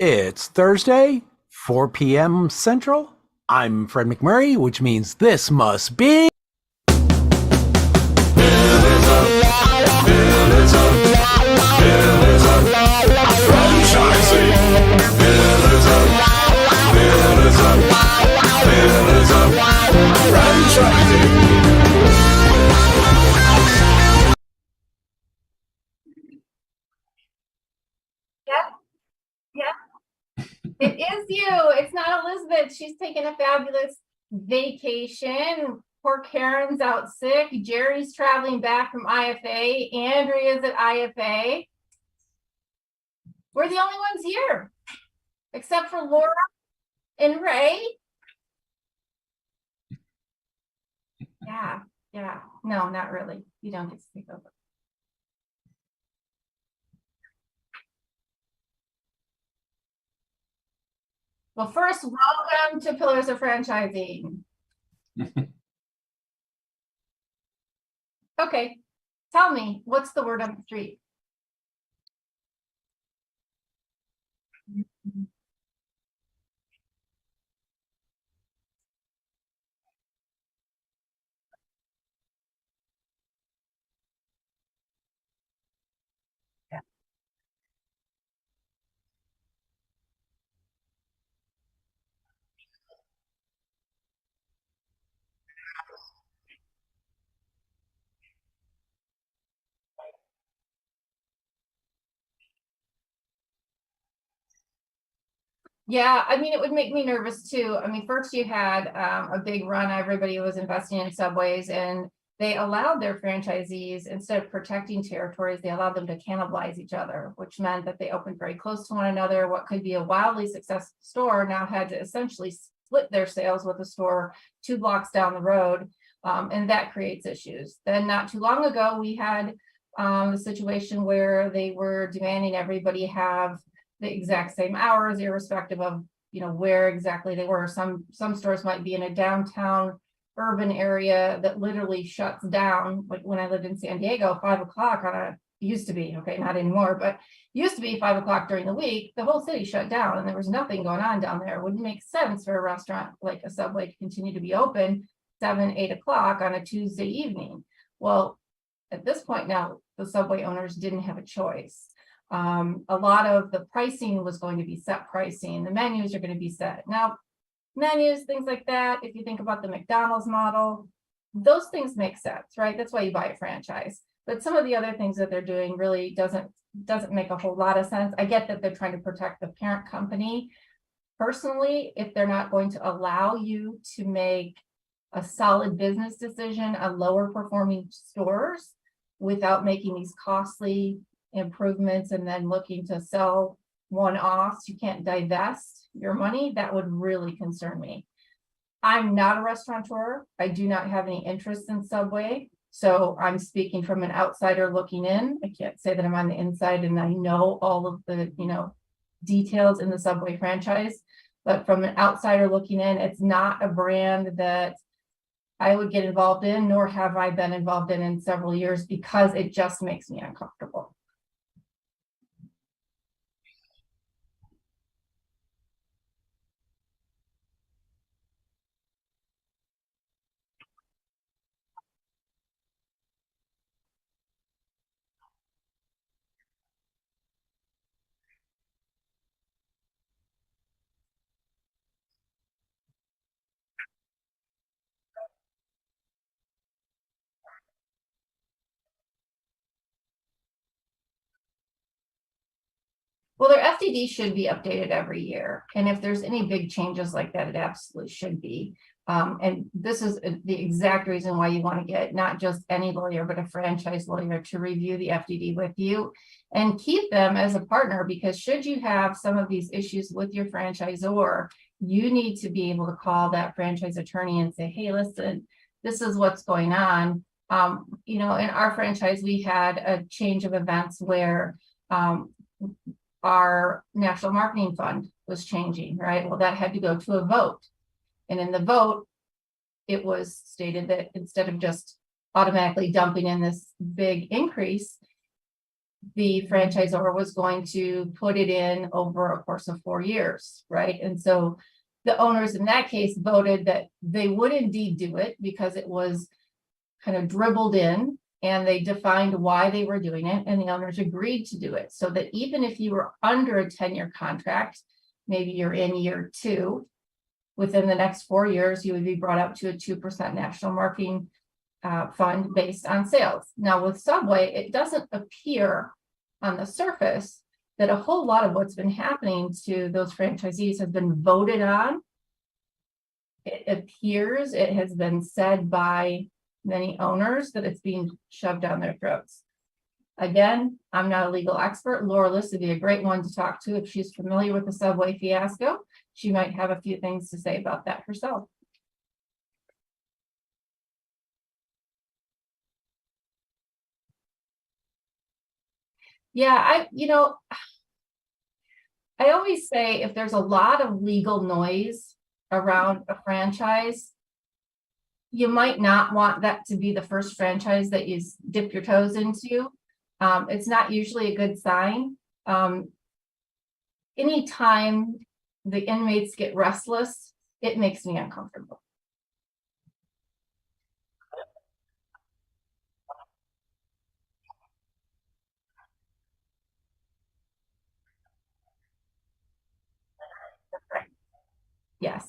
It's Thursday, 4 p.m. Central. I'm Fred McMurray, which means this must be... It is you. It's not Elizabeth. She's taking a fabulous vacation. Poor Karen's out sick. Jerry's traveling back from IFA. Andrea's at IFA. We're the only ones here, except for Laura and Ray. Yeah. No, not really. You don't get to take over. Well, first, welcome to Pillars of Franchising. Okay, tell me, what's the word on the street? Yeah, I mean, it would make me nervous too. I mean, first you had a big run, everybody was investing in subways, and they allowed their franchisees, instead of protecting territories, they allowed them to cannibalize each other, which meant that they opened very close to one another. What could be a wildly successful store now had to essentially split their sales with a store 2 blocks down the road, and that creates issues. Then not too long ago, we had a situation where they were demanding everybody have the exact same hours, irrespective of where exactly they were. Some stores might be in a downtown urban area that literally shuts down. Like when I lived in San Diego, 5 o'clock used to be, okay, not anymore, but used to be 5 o'clock during the week, the whole city shut down and there was nothing going on down there. It wouldn't make sense for a restaurant like a Subway to continue to be open 7, 8 o'clock on a Tuesday evening. Well, at this point now, the Subway owners didn't have a choice. A lot of the pricing was going to be set pricing. The menus are going to be set. Now, menus, things like that, if you think about the McDonald's model, those things make sense, right? That's why you buy a franchise. But some of the other things that they're doing really doesn't make a whole lot of sense. I get that they're trying to protect the parent company. Personally, if they're not going to allow you to make a solid business decision on lower performing stores without making these costly improvements and then looking to sell one-offs, you can't divest your money, that would really concern me. I'm not a restaurateur. I do not have any interest in Subway. So I'm speaking from an outsider looking in. I can't say that I'm on the inside and I know all of the, details in the Subway franchise, but from an outsider looking in, it's not a brand that I would get involved in, nor have I been involved in several years, because it just makes me uncomfortable. Well, their FDD should be updated every year. And if there's any big changes like that, it absolutely should be. And this is the exact reason why you want to get not just any lawyer, but a franchise lawyer to review the FDD with you and keep them as a partner, because should you have some of these issues with your franchisor, you need to be able to call that franchise attorney and say, hey, listen, this is what's going on. In our franchise, we had a change of events where our national marketing fund was changing, right? Well, that had to go to a vote. And in the vote, it was stated that instead of just automatically dumping in this big increase, the franchisor was going to put it in over a course of 4 years, right? And so the owners in that case voted that they would indeed do it because it was kind of dribbled in, and they defined why they were doing it, and the owners agreed to do it. So that even if you were under a 10-year contract, maybe you're in year 2, within the next 4 years, you would be brought up to a 2% national marketing fund based on sales. Now with Subway, it doesn't appear on the surface that a whole lot of what's been happening to those franchisees has been voted on. It appears it has been said by many owners that it's being shoved down their throats. Again, I'm not a legal expert. Laura List would be a great one to talk to if she's familiar with the Subway fiasco. She might have a few things to say about that herself. Yeah, I always say if there's a lot of legal noise around a franchise, you might not want that to be the first franchise that you dip your toes into. It's not usually a good sign. Anytime the inmates get restless, it makes me uncomfortable. Yes.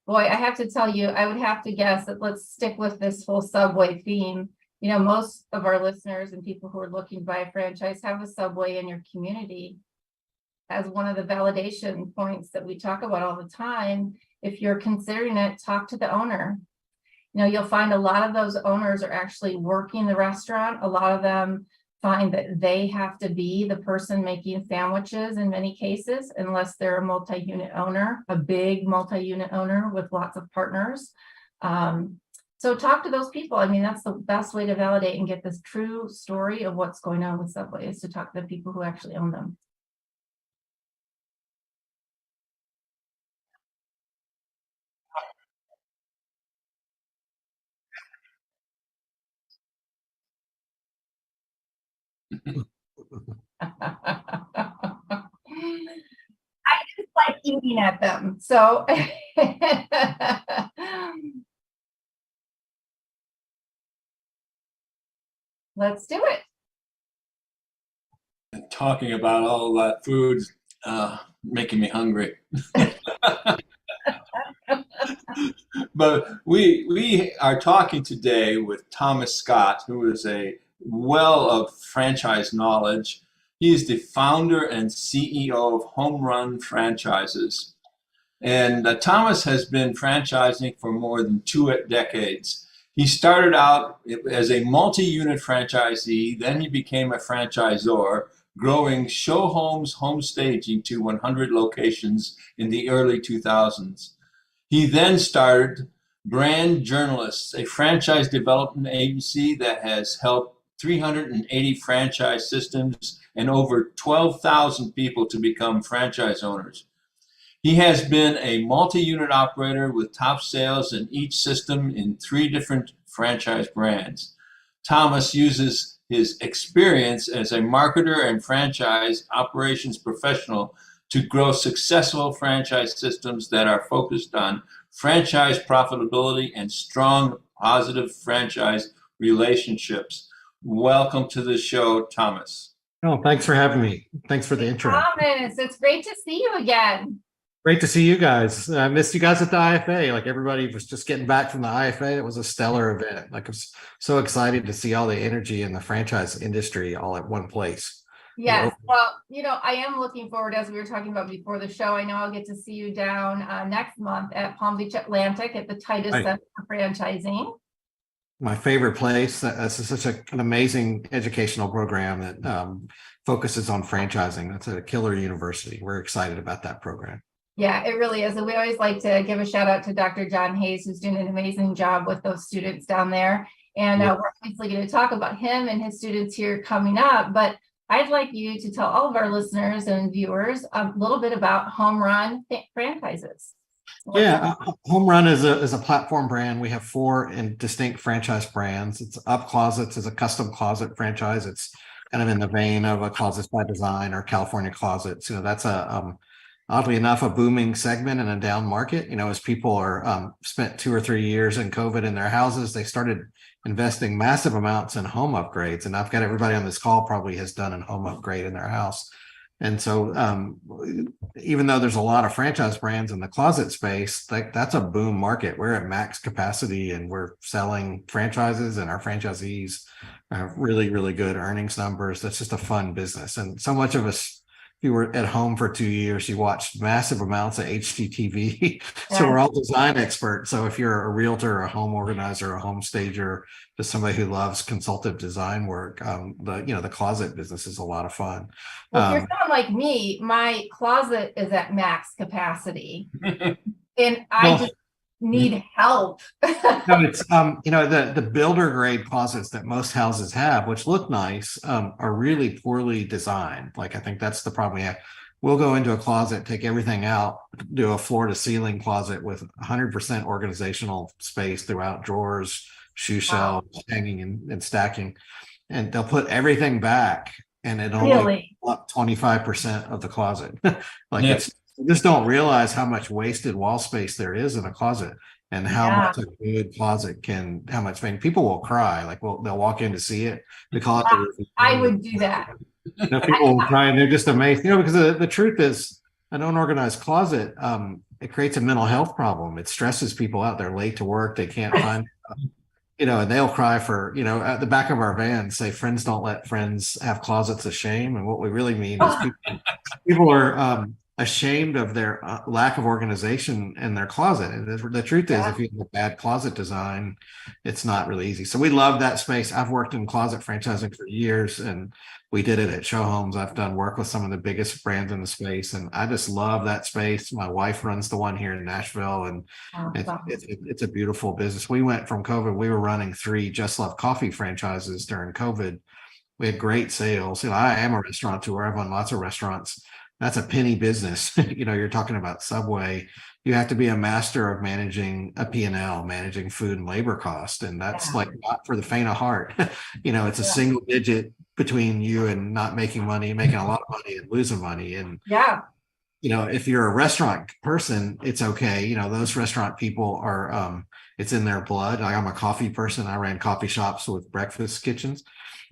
Boy, I have to tell you, I would have to guess that let's stick with this whole Subway theme. You know, most of our listeners and people who are looking to buy a franchise have a Subway in your community as one of the validation points that we talk about all the time. If you're considering it, talk to the owner. You know, you'll find a lot of those owners are actually working the restaurant. A lot of them find that they have to be the person making sandwiches in many cases, unless they're a multi-unit owner, a big multi-unit owner with lots of partners. So talk to those people. I mean, that's the best way to validate and get this true story of what's going on with Subway, is to talk to the people who actually own them. I just like eating at them. So let's do it. Talking about all that food, making me hungry. But we are talking today with Thomas Scott, who is a well of franchise knowledge. He is the founder and CEO of Home Run Franchises. And Thomas has been franchising for more than 2 decades. He started out as a multi-unit franchisee, then he became a franchisor, growing Show Home's home staging to 100 locations in the early 2000s. He then started Brand Journalists, a franchise development agency that has helped 380 franchise systems and over 12,000 people to become franchise owners. He has been a multi-unit operator with top sales in each system in 3 different franchise brands. Thomas uses his experience as a marketer and franchise operations professional to grow successful franchise systems that are focused on franchise profitability and strong, positive franchise relationships. Welcome to the show, Thomas. Oh, thanks for having me. Thanks for the intro. Thomas, it's great to see you again. Great to see you guys. I missed you guys at the IFA. Like, everybody was just getting back from the IFA. It was a stellar event. Like, I was so excited to see all the energy in the franchise industry all at one place. Yes, well, you know, I am looking forward, as we were talking about before the show. I know I'll get to see you down next month at Palm Beach Atlantic at the Titus Right. Center for Franchising. My favorite place. This is such an amazing educational program that focuses on franchising. That's a killer university. We're excited about that program. Yeah, it really is. And we always like to give a shout out to Dr. John Hayes, who's doing an amazing job with those students down there. And we're obviously going to talk about him and his students here coming up. But I'd like you to tell all of our listeners and viewers a little bit about Home Run Franchises. Yeah, Home Run is a platform brand. We have 4 distinct franchise brands. It's Up Closets is a custom closet franchise. It's kind of in the vein of a Closets by Design or California Closets. That's oddly enough a booming segment in a down market. As people are spent 2 or 3 years in COVID in their houses, they started investing massive amounts in home upgrades. And I've got everybody on this call probably has done a home upgrade in their house. And so even though there's a lot of franchise brands in the closet space, that's a boom market. We're at max capacity and we're selling franchises, and our franchisees have really, really good earnings numbers. That's just a fun business. And so much of us, if you were at home for 2 years, you watched massive amounts of HGTV. So we're all design experts. So if you're a realtor, a home organizer, a home stager, just somebody who loves consultative design work, the closet business is a lot of fun. Well, if you're someone like me, my closet is at max capacity, and I just need help. No, it's the builder grade closets that most houses have, which look nice, are really poorly designed. Like, I think that's the problem. We'll go into a closet, take everything out, do a floor to ceiling closet with 100% organizational space throughout drawers, shoe shelves, hanging and stacking, and they'll put everything back, and it only up 25% of the closet. You just don't realize how much wasted wall space there is in a closet, and how much a good closet how much people will cry. Like, they'll walk in to see it. They call it I would do that. People will cry and they're just amazed, because the truth is, an unorganized closet, it creates a mental health problem. It stresses people out. They're late to work. They can't find, and they'll cry for, at the back of our van, say, friends don't let friends have closets of shame. And what we really mean is people are, ashamed of their lack of organization in their closet. And the truth is, if you have a bad closet design, it's not really easy. So we love that space. I've worked in closet franchising for years, and we did it at show homes. I've done work with some of the biggest brands in the space, and I just love that space. My wife runs the one here in Nashville, and it's a beautiful business. We went from COVID, we were running 3 Just Love Coffee franchises during COVID. We had great sales. I am a restaurateur. I've run lots of restaurants. That's a penny business. You're talking about Subway. You have to be a master of managing a P&L, managing food and labor cost. And that's like not for the faint of heart. It's a single digit between you and not making money, making a lot of money and losing money. And if you're a restaurant person, it's okay. Those restaurant people are, it's in their blood. I'm a coffee person. I ran coffee shops with breakfast kitchens.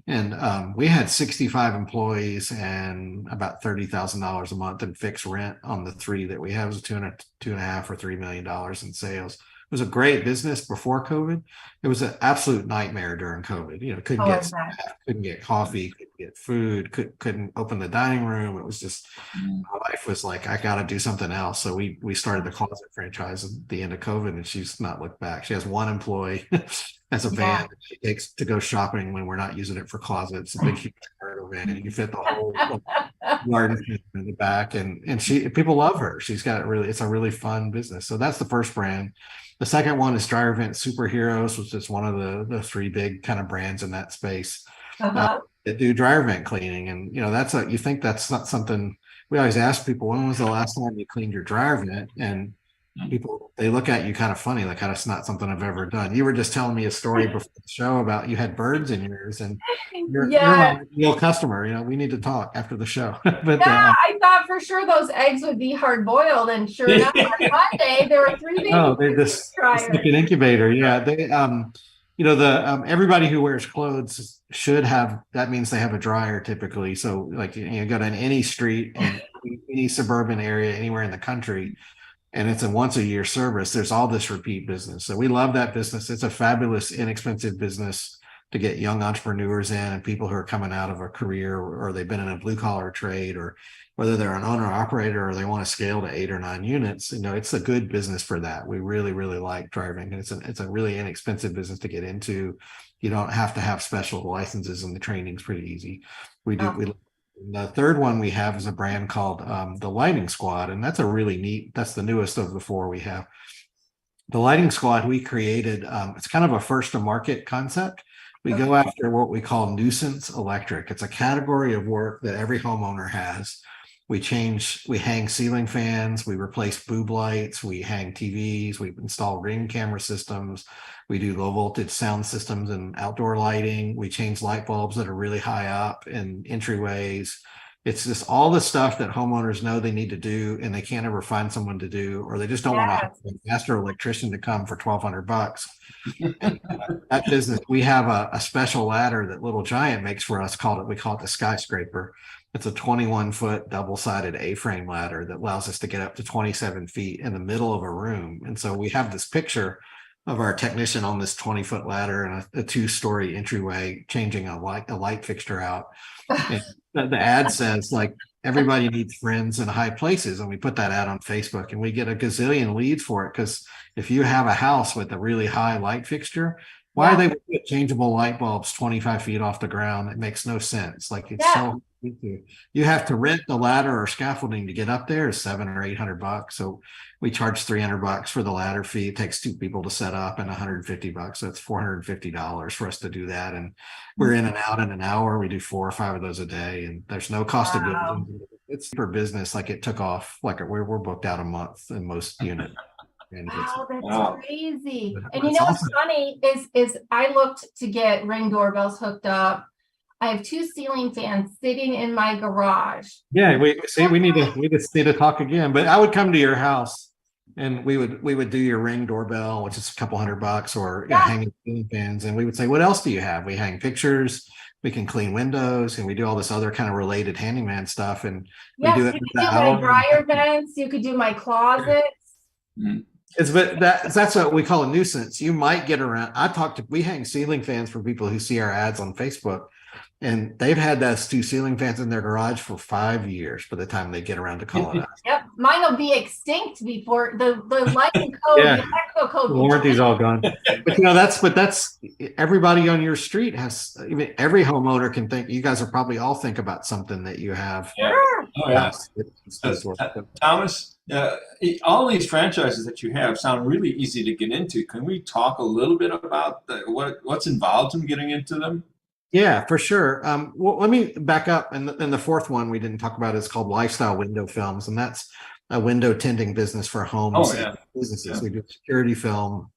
And we had 65 employees and about $30,000 a month in fixed rent on the 3 that we have. It was $2.5 or $3 million in sales. It was a great business before COVID. It was an absolute nightmare during COVID. Couldn't get staff, couldn't get coffee, couldn't get food, couldn't open the dining room. It was just, my wife was like, I got to do something else. So we started the closet franchise at the end of COVID, and she's not looked back. She has 1 employee. As a van that she takes to go shopping when we're not using it for closets. A big huge cargo van, and you fit the whole garden in the back, and people love her. She's got it's a really fun business. So that's the first brand. The second one is Dryer Vent Superheroes, which is one of the 3 big kind of brands in that space that do dryer vent cleaning. And you think that's not something. We always ask people, when was the last time you cleaned your dryer vent? And people, they look at you kind of funny, like that's not something I've ever done. You were just telling me a story before the show about you had birds in yours, and you're not a real customer. We need to talk after the show. But I thought for sure those eggs would be hard boiled, and sure enough, on Monday there were 3 babies. Oh, they're just like an incubator. Yeah, they everybody who wears clothes should have. That means they have a dryer typically. So like you go down any street in any suburban area anywhere in the country, and it's a once a year service, there's all this repeat business. So we love that business. It's a fabulous, inexpensive business to get young entrepreneurs in, and people who are coming out of a career, or they've been in a blue collar trade, or whether they're an owner operator or they want to scale to 8 or 9 units. It's a good business for that. We really, really like driving, and it's a really inexpensive business to get into. You don't have to have special licenses, and the training's pretty easy. We the third one we have is a brand called the Lighting Squad, and that's that's the newest of the 4 we have. The Lighting Squad we created, it's kind of a first to market concept. We go after what we call nuisance electric. It's a category of work that every homeowner has. We hang ceiling fans, we replace boob lights, we hang TVs, we install ring camera systems, we do low voltage sound systems and outdoor lighting. We change light bulbs that are really high up in entryways. It's just all the stuff that homeowners know they need to do and they can't ever find someone to do, or they just don't want to have a master electrician to come for $1,200. And that business, we have a special ladder that Little Giant makes for us. We call it the skyscraper. It's a 21-foot double-sided A-frame ladder that allows us to get up to 27 feet in the middle of a room. And so we have this picture of our technician on this 20-foot ladder and a 2-story entryway changing a light fixture out. And the ad says, like, everybody needs friends in high places. And we put that ad on Facebook and we get a gazillion leads for it. Because if you have a house with a really high light fixture, why are they put changeable light bulbs 25 feet off the ground? It makes no sense. Like, it's so you have to rent the ladder or scaffolding to get up there is $700 or $800. So we charge $300 for the ladder fee. It takes 2 people to set up and $150. So it's $450 for us to do that. And we're in and out in an hour. We do 4 or 5 of those a day, and there's no cost of building. It's for business. Like, it took off. Like, we're booked out a month in most units. Wow, that's crazy. And you know what's funny is I looked to get Ring doorbells hooked up. I have 2 ceiling fans sitting in my garage. Yeah, we need to talk again. But I would come to your house and we would do your Ring doorbell, which is a couple $100, or hanging ceiling fans, and we would say, what else do you have? We hang pictures, we can clean windows, and we do all this other kind of related handyman stuff. And we do it. You could do my dryer vents, you could do my closets. But that's what we call a nuisance. You might get around. We hang ceiling fans for people who see our ads on Facebook, and they've had those 2 ceiling fans in their garage for 5 years by the time they get around to calling us. Yep, mine will be extinct before the lighting code, the electrical code. The warranty's all gone. But that's everybody on your street has. Even every homeowner can think. You guys will probably all think about something that you have. Sure. Oh yeah. Thomas, all these franchises that you have sound really easy to get into. Can we talk a little bit about what's involved in getting into them? Yeah, for sure. Well, let me back up. And the 4th one we didn't talk about is called Lifestyle Window Films, and that's a window tinting business for homes and businesses. We do security film,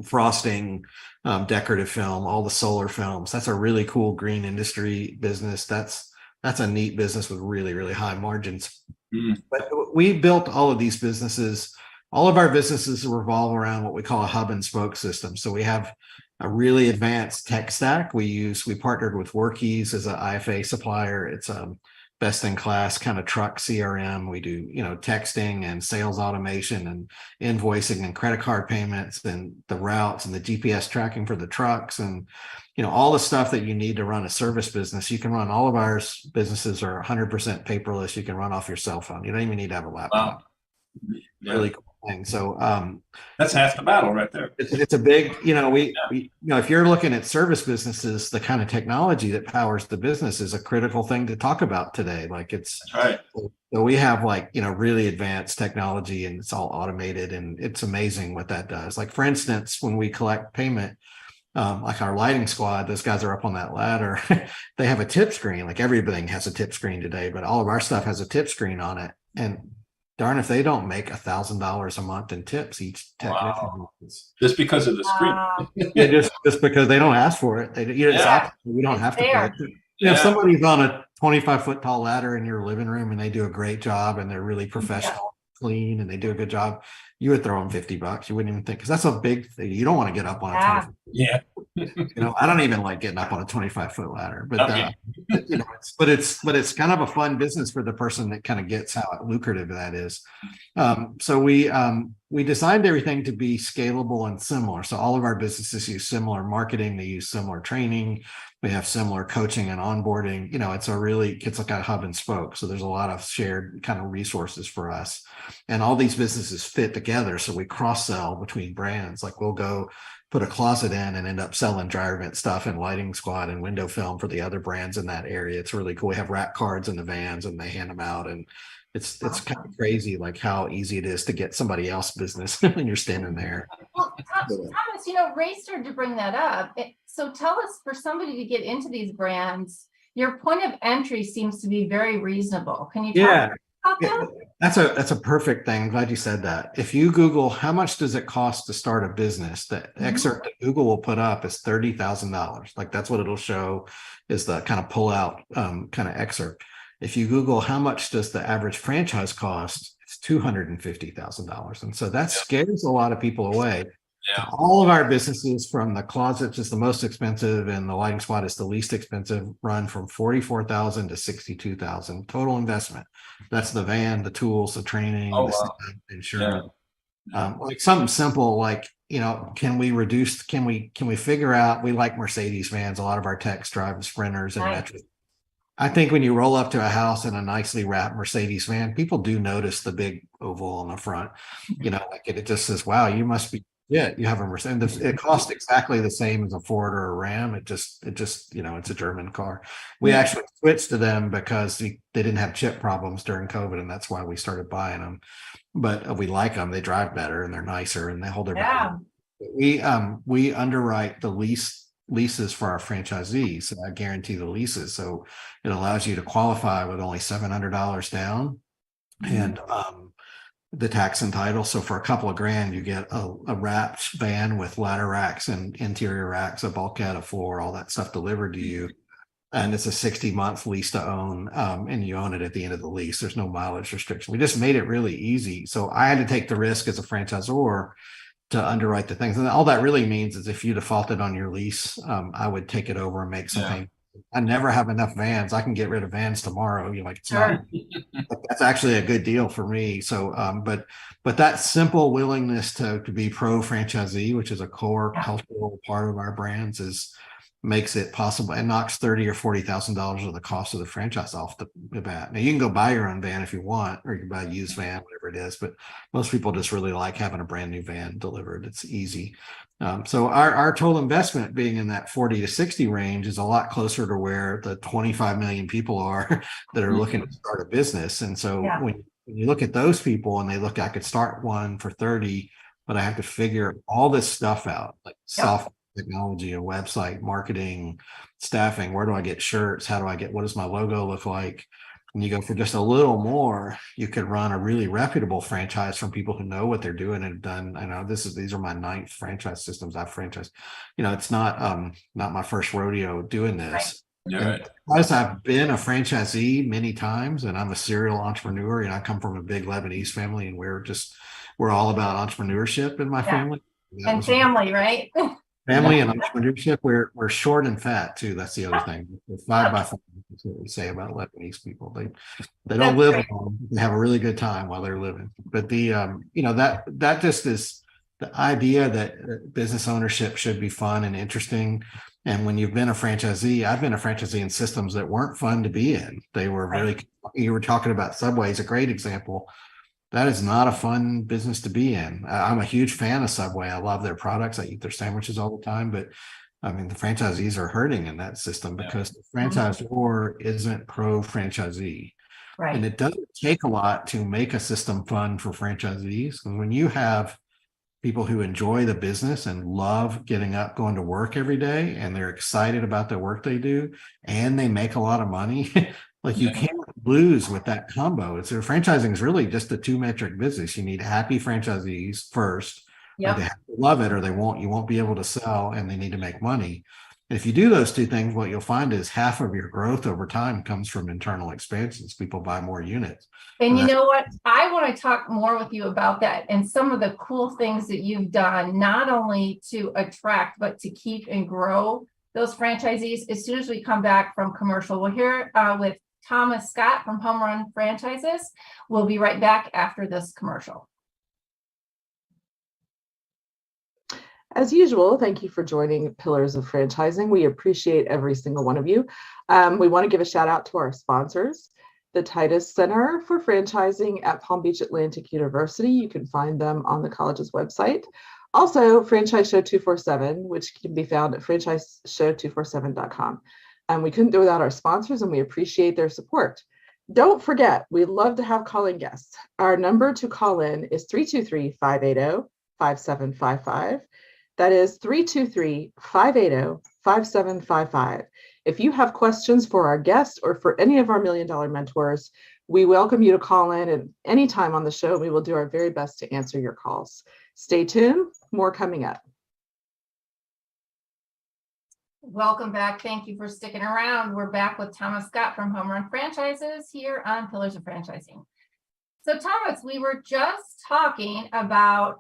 frosting, decorative film, all the solar films. That's a really cool green industry business. That's a neat business with really, really high margins. But we built all of these businesses. All of our businesses revolve around what we call a hub and spoke system. So we have a really advanced tech stack. We partnered with Workies as an IFA supplier. It's a best in class kind of truck CRM. We do, texting and sales automation and invoicing and credit card payments and the routes and the GPS tracking for the trucks and, all the stuff that you need to run a service business. You can run all of our businesses are 100% paperless. You can run off your cell phone. You don't even need to have a laptop. Wow. Really cool thing. So that's half the battle right there. It's a big, if you're looking at service businesses, the kind of technology that powers the business is a critical thing to talk about today. Like that's right. So we have really advanced technology, and it's all automated, and it's amazing what that does. Like, for instance, when we collect payment, like our lighting squad, those guys are up on that ladder. They have a tip screen. Like, everything has a tip screen today, but all of our stuff has a tip screen on it. And darn if they don't make $1,000 a month in tips each technician. Wow. Just because of the screen. Yeah, just because they don't ask for it. We don't have to pay it. If somebody's on a 25-foot tall ladder in your living room and they do a great job and they're really professional, clean, and they do a good job, you would throw them $50. You wouldn't even think, because that's a big thing. You don't want to get up on a 25. I don't even like getting up on a 25-foot ladder, but but it's kind of a fun business for the person that kind of gets how lucrative that is. So we designed everything to be scalable and similar. So all of our businesses use similar marketing. They use similar training. We have similar coaching and onboarding. It's like a hub and spoke. So there's a lot of shared kind of resources for us. And all these businesses fit together. So we cross-sell between brands. Like, we'll go put a closet in and end up selling dryer vent stuff and lighting squad and window film for the other brands in that area. It's really cool. We have rack cards in the vans and they hand them out. And it's kind of crazy, like, how easy it is to get somebody else business when you're standing there. Well, Thomas, Ray started to bring that up. So tell us, for somebody to get into these brands, your point of entry seems to be very reasonable. Can you Yeah. talk about that? That's a perfect thing. I'm glad you said that. If you Google how much does it cost to start a business, the excerpt that Google will put up is $30,000. Like that's what it'll show is the kind of pull out kind of excerpt. If you Google how much does the average franchise cost, it's $250,000. And so that scares a lot of people away. Yeah. All of our businesses, from the closet is the most expensive and the lighting squad is the least expensive, run from $44,000 to $62,000 total investment. That's the van, the tools, the training, Oh, the wow. insurance. Yeah. Like something simple, like, can we figure out, we like Mercedes vans. A lot of our techs drive Sprinters and Right. Metros. I think when you roll up to a house in a nicely wrapped Mercedes van, people do notice the big oval on the front. Like it just says, wow, you must be, you have a Mercedes. It costs exactly the same as a Ford or a Ram. It just, it's a German car. We actually switched to them because they didn't have chip problems during COVID, and that's why we started buying them. But we like them. They drive better and they're nicer and they hold their value. We underwrite the leases for our franchisees, so I guarantee the leases. So it allows you to qualify with only $700 down and the tax and title. So for a couple of grand, you get a wrapped van with ladder racks and interior racks, a bulkhead, a floor, all that stuff delivered to you. And it's a 60-month lease to own, and you own it at the end of the lease. There's no mileage restriction. We just made it really easy. So I had to take the risk as a franchisor to underwrite the things. And all that really means is if you defaulted on your lease, I would take it over and make some payments. I never have enough vans. I can get rid of vans tomorrow. It's not, that's actually a good deal for me. So, but that simple willingness to be pro franchisee, which is a core cultural part of our brands, makes it possible and knocks $30,000 or $40,000 of the cost of the franchise off the bat. Now you can go buy your own van if you want, or you can buy a used van, whatever it is. But most people just really like having a brand new van delivered. It's easy. So our total investment being in that 40 to 60 range is a lot closer to where the 25 million people are that are looking to start a business. And so when you look at those people and they look, I could start one for 30, but I have to figure all this stuff out, like software, technology, a website, marketing, staffing. Where do I get shirts? What does my logo look like? And you go for just a little more, you could run a really reputable franchise from people who know what they're doing and have done. I know these are my 9th franchise systems I've franchised. It's not my first rodeo doing this. Because I've been a franchisee many times and I'm a serial entrepreneur, and I come from a big Lebanese family, and we're all about entrepreneurship in my family. And family, right? Family and entrepreneurship. We're short and fat too. That's the other thing. We're 5 by 5. That's what we say about Lebanese people. They don't live long. They have a really good time while they're living. But that just is the idea that business ownership should be fun and interesting. And when you've been a franchisee, I've been a franchisee in systems that weren't fun to be in. They were you were talking about Subway is a great example. That is not a fun business to be in. I'm a huge fan of Subway. I love their products. I eat their sandwiches all the time. But I mean, the franchisees are hurting in that system because the franchisor isn't pro-franchisee. Right. And it doesn't take a lot to make a system fun for franchisees. And when you have people who enjoy the business and love getting up, going to work every day, and they're excited about the work they do, and they make a lot of money, like you can't lose with that combo. Franchising is really just a 2-metric business. You need happy franchisees first. They have to love it, or you won't be able to sell, and they need to make money. And if you do those two things, what you'll find is half of your growth over time comes from internal expansions. People buy more units. And you know what? I want to talk more with you about that and some of the cool things that you've done, not only to attract, but to keep and grow those franchisees. As soon as we come back from commercial, we'll hear with Thomas Scott from Home Run Franchises. We'll be right back after this commercial. As usual, thank you for joining Pillars of Franchising. We appreciate every single one of you. We want to give a shout out to our sponsors, the Titus Center for Franchising at Palm Beach Atlantic University. You can find them on the college's website. Also, Franchise Show 247, which can be found at franchiseshow247.com. We couldn't do without our sponsors, and we appreciate their support. Don't forget, we'd love to have calling guests. Our number to call in is 323-580-5755. That is 323-580-5755. If you have questions for our guests or for any of our Million Dollar Mentors, we welcome you to call in at any time on the show. We will do our very best to answer your calls. Stay tuned, more coming up. Welcome back. Thank you for sticking around. We're back with Thomas Scott from Home Run Franchises here on Pillars of Franchising. So Thomas, we were just talking about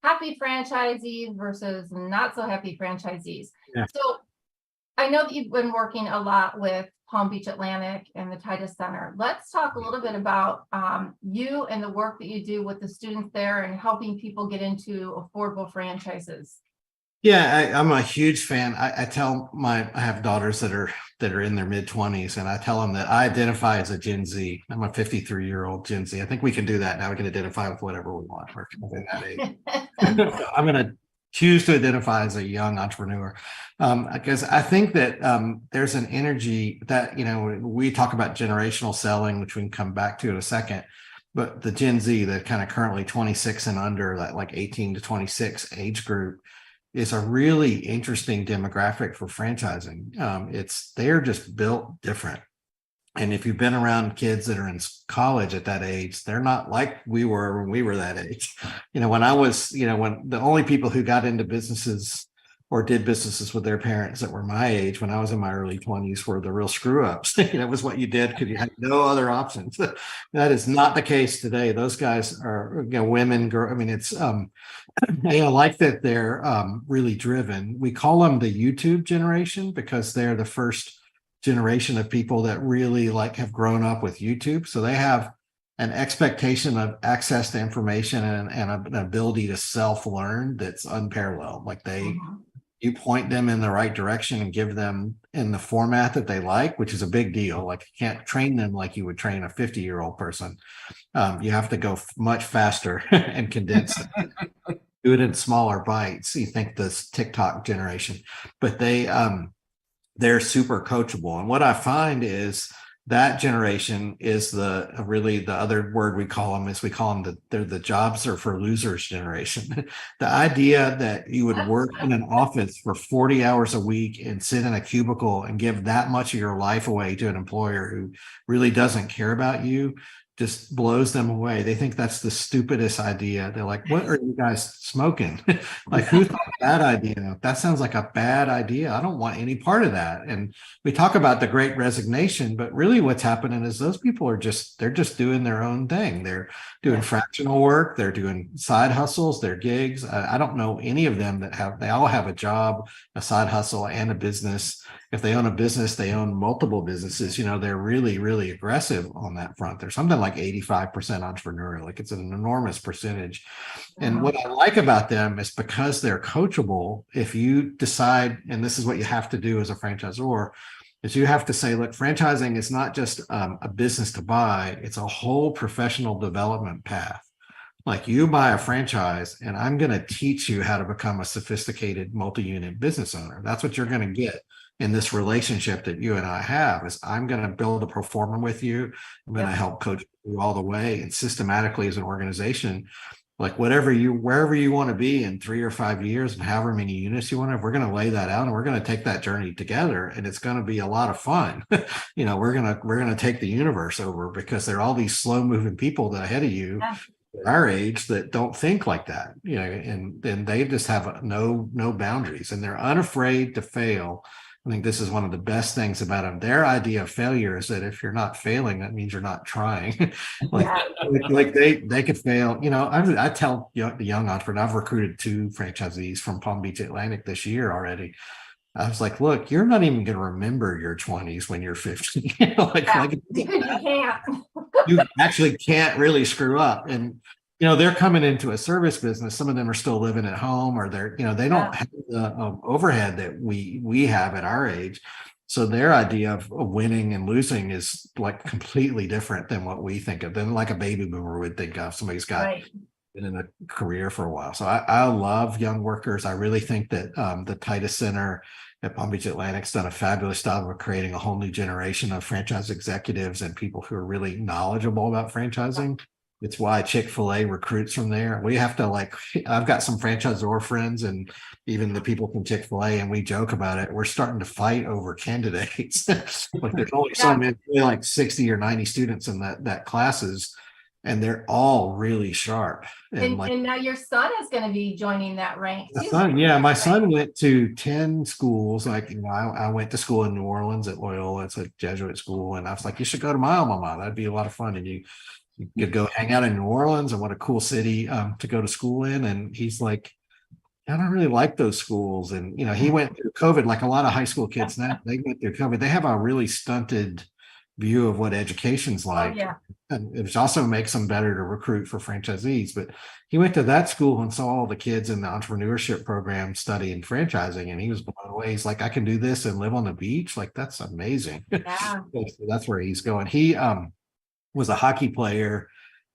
happy franchisees versus not so happy franchisees. Yeah. So I know that you've been working a lot with Palm Beach Atlantic and the Titus Center. Let's talk a little bit about you and the work that you do with the students there and helping people get into affordable franchises. Yeah, I'm a huge fan. I have daughters that are in their mid-20s, and I tell them that I identify as a Gen Z. I'm a 53-year-old Gen Z. I think we can do that now. We can identify with whatever we want. We're in that age. I'm going to choose to identify as a young entrepreneur because I think that there's an energy that, we talk about generational selling, which we can come back to in a second. But the Gen Z, that kind of currently 26 and under, that like 18 to 26 age group, is a really interesting demographic for franchising. They're just built different. And if you've been around kids that are in college at that age, they're not like we were when we were that age. When I was, when the only people who got into businesses or did businesses with their parents that were my age when I was in my early 20s were the real screw ups. It was what you did because you had no other options. That is not the case today. Those guys are, women, girl. I mean, it's, I like that they're really driven. We call them the YouTube generation because they're the first generation of people that really have grown up with YouTube. So they have an expectation of access to information and an ability to self-learn that's unparalleled. You point them in the right direction and give them in the format that they like, which is a big deal. You can't train them like you would train a 50-year-old person. You have to go much faster and condense do it in smaller bites. You think this TikTok generation, but they're super coachable. And what I find is that generation is the other word we call them they're the jobs are for losers generation. The idea that you would work in an office for 40 hours a week and sit in a cubicle and give that much of your life away to an employer who really doesn't care about you just blows them away. They think that's the stupidest idea. They're like, what are you guys smoking? Who thought that idea? That sounds like a bad idea. I don't want any part of that. And we talk about the Great Resignation, but really what's happening is those people they're just doing their own thing. They're doing fractional work. They're doing side hustles, their gigs. I don't know any of them they all have a job, a side hustle, and a business. If they own a business, they own multiple businesses. They're really, really aggressive on that front. There's something like 85% entrepreneurial. It's an enormous percentage. And what I like about them is because they're coachable, if you decide, and this is what you have to do as a franchisor, is you have to say, look, franchising is not just a business to buy, it's a whole professional development path. You buy a franchise and I'm going to teach you how to become a sophisticated multi-unit business owner. That's what you're going to get in this relationship that you and I have. Is I'm going to build a pro forma with you. I'm going to help coach you all the way, and systematically as an organization, wherever you want to be in 3 or 5 years and however many units you want to have, we're going to lay that out and we're going to take that journey together, and it's going to be a lot of fun. We're going to take the universe over because there are all these slow moving people that ahead of you our age that don't think like that, and they just have no boundaries, and they're unafraid to fail. I think this is one of the best things about them. Their idea of failure is that if you're not failing, that means you're not trying. They could fail. I tell the young entrepreneur, I've recruited 2 franchisees from Palm Beach Atlantic this year already. I was like, look, you're not even going to remember your 20s when you're 50. You actually can't really screw up. And they're coming into a service business. Some of them are still living at home, or they don't have the overhead that we have at our age. So their idea of winning and losing is completely different than what we think of, than a baby boomer would think of. Somebody's got been in a career for a while. So I love young workers. I really think that the Titus Center at Palm Beach Atlantic's done a fabulous job of creating a whole new generation of franchise executives and people who are really knowledgeable about franchising. It's why Chick-fil-A recruits from there. We have to I've got some franchisor friends and even the people from Chick-fil-A, and we joke about it. We're starting to fight over candidates. Like there's only so Yeah. many, like 60 or 90 students in that classes, and they're all really sharp. And now your son is going to be joining that rank My too. son, yeah, my son went to 10 schools. Like, I went to school in New Orleans at Loyola. It's a Jesuit school. And I was like, you should go to my alma mater. That'd be a lot of fun. And you could go hang out in New Orleans, and what a cool city to go to school in. And he's like, I don't really like those schools. And, he went through COVID, like a lot of high school kids now, they went through COVID. They have a really stunted view of what education's like. Yeah. And it also makes them better to recruit for franchisees. But he went to that school and saw all the kids in the entrepreneurship program studying franchising, and he was blown away. He's like, I can do this and live on the beach. Like, that's amazing. Yeah. So that's where he's going. He was a hockey player,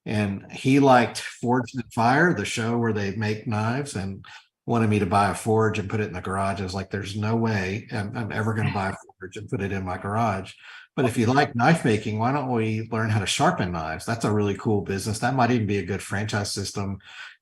and he liked Forged and Fire, the show where they make knives, and wanted me to buy a forge and put it in the garage. I was like, there's no way I'm ever going to buy a forge and put it in my garage. But if you like knife making, why don't we learn how to sharpen knives? That's a really cool business. That might even be a good franchise system.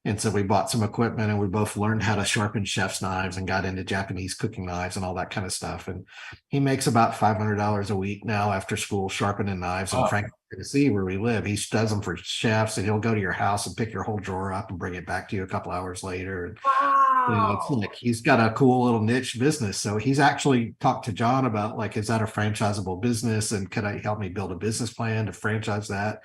And so we bought some equipment, and we both learned how to sharpen chef's knives and got into Japanese cooking knives and all that kind of stuff. And he makes about $500 a week now after school sharpening knives in Franklin, Tennessee, where we live. He does them for chefs, and he'll go to your house and pick your whole drawer up and bring it back to you a couple hours later. And Wow. it's like he's got a cool little niche business. So he's actually talked to John about, like, is that a franchisable business, and could I help me build a business plan to franchise that?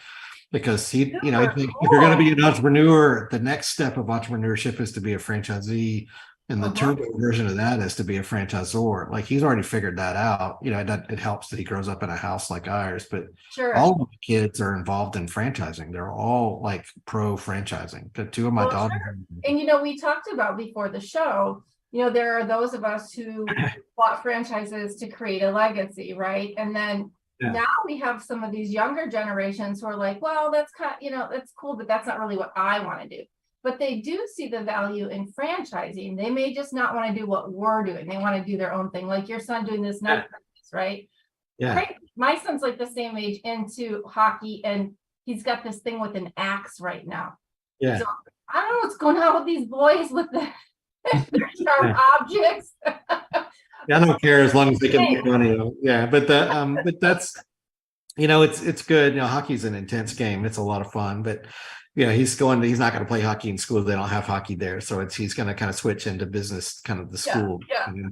Because he, if you're going to be an entrepreneur, the next step of entrepreneurship is to be a franchisee, and the turbo version of that is to be a franchisor. Like, he's already figured that out. It helps that he grows up in a house like ours, but Sure. all of the kids are involved in franchising. They're all like pro franchising. The two of my daughters. Sure. And we talked about before the show, there are those of us who bought franchises to create a legacy, right? And then now we have some of these younger generations who are like, well, that's that's cool, but that's not really what I want to do. But they do see the value in franchising. They may just not want to do what we're doing. They want to do their own thing, like your son doing this knife practice, right? Yeah. Right? My son's like the same age into hockey, and he's got this thing with an axe right now. Yeah. So I don't know what's going on with these boys with their sharp objects. Yeah, I don't care as long as they can make money. Yeah, but that's it's good. Hockey's an intense game. It's a lot of fun, but he's not going to play hockey in school. They don't have hockey there, so he's going to kind of switch into business, kind of the school,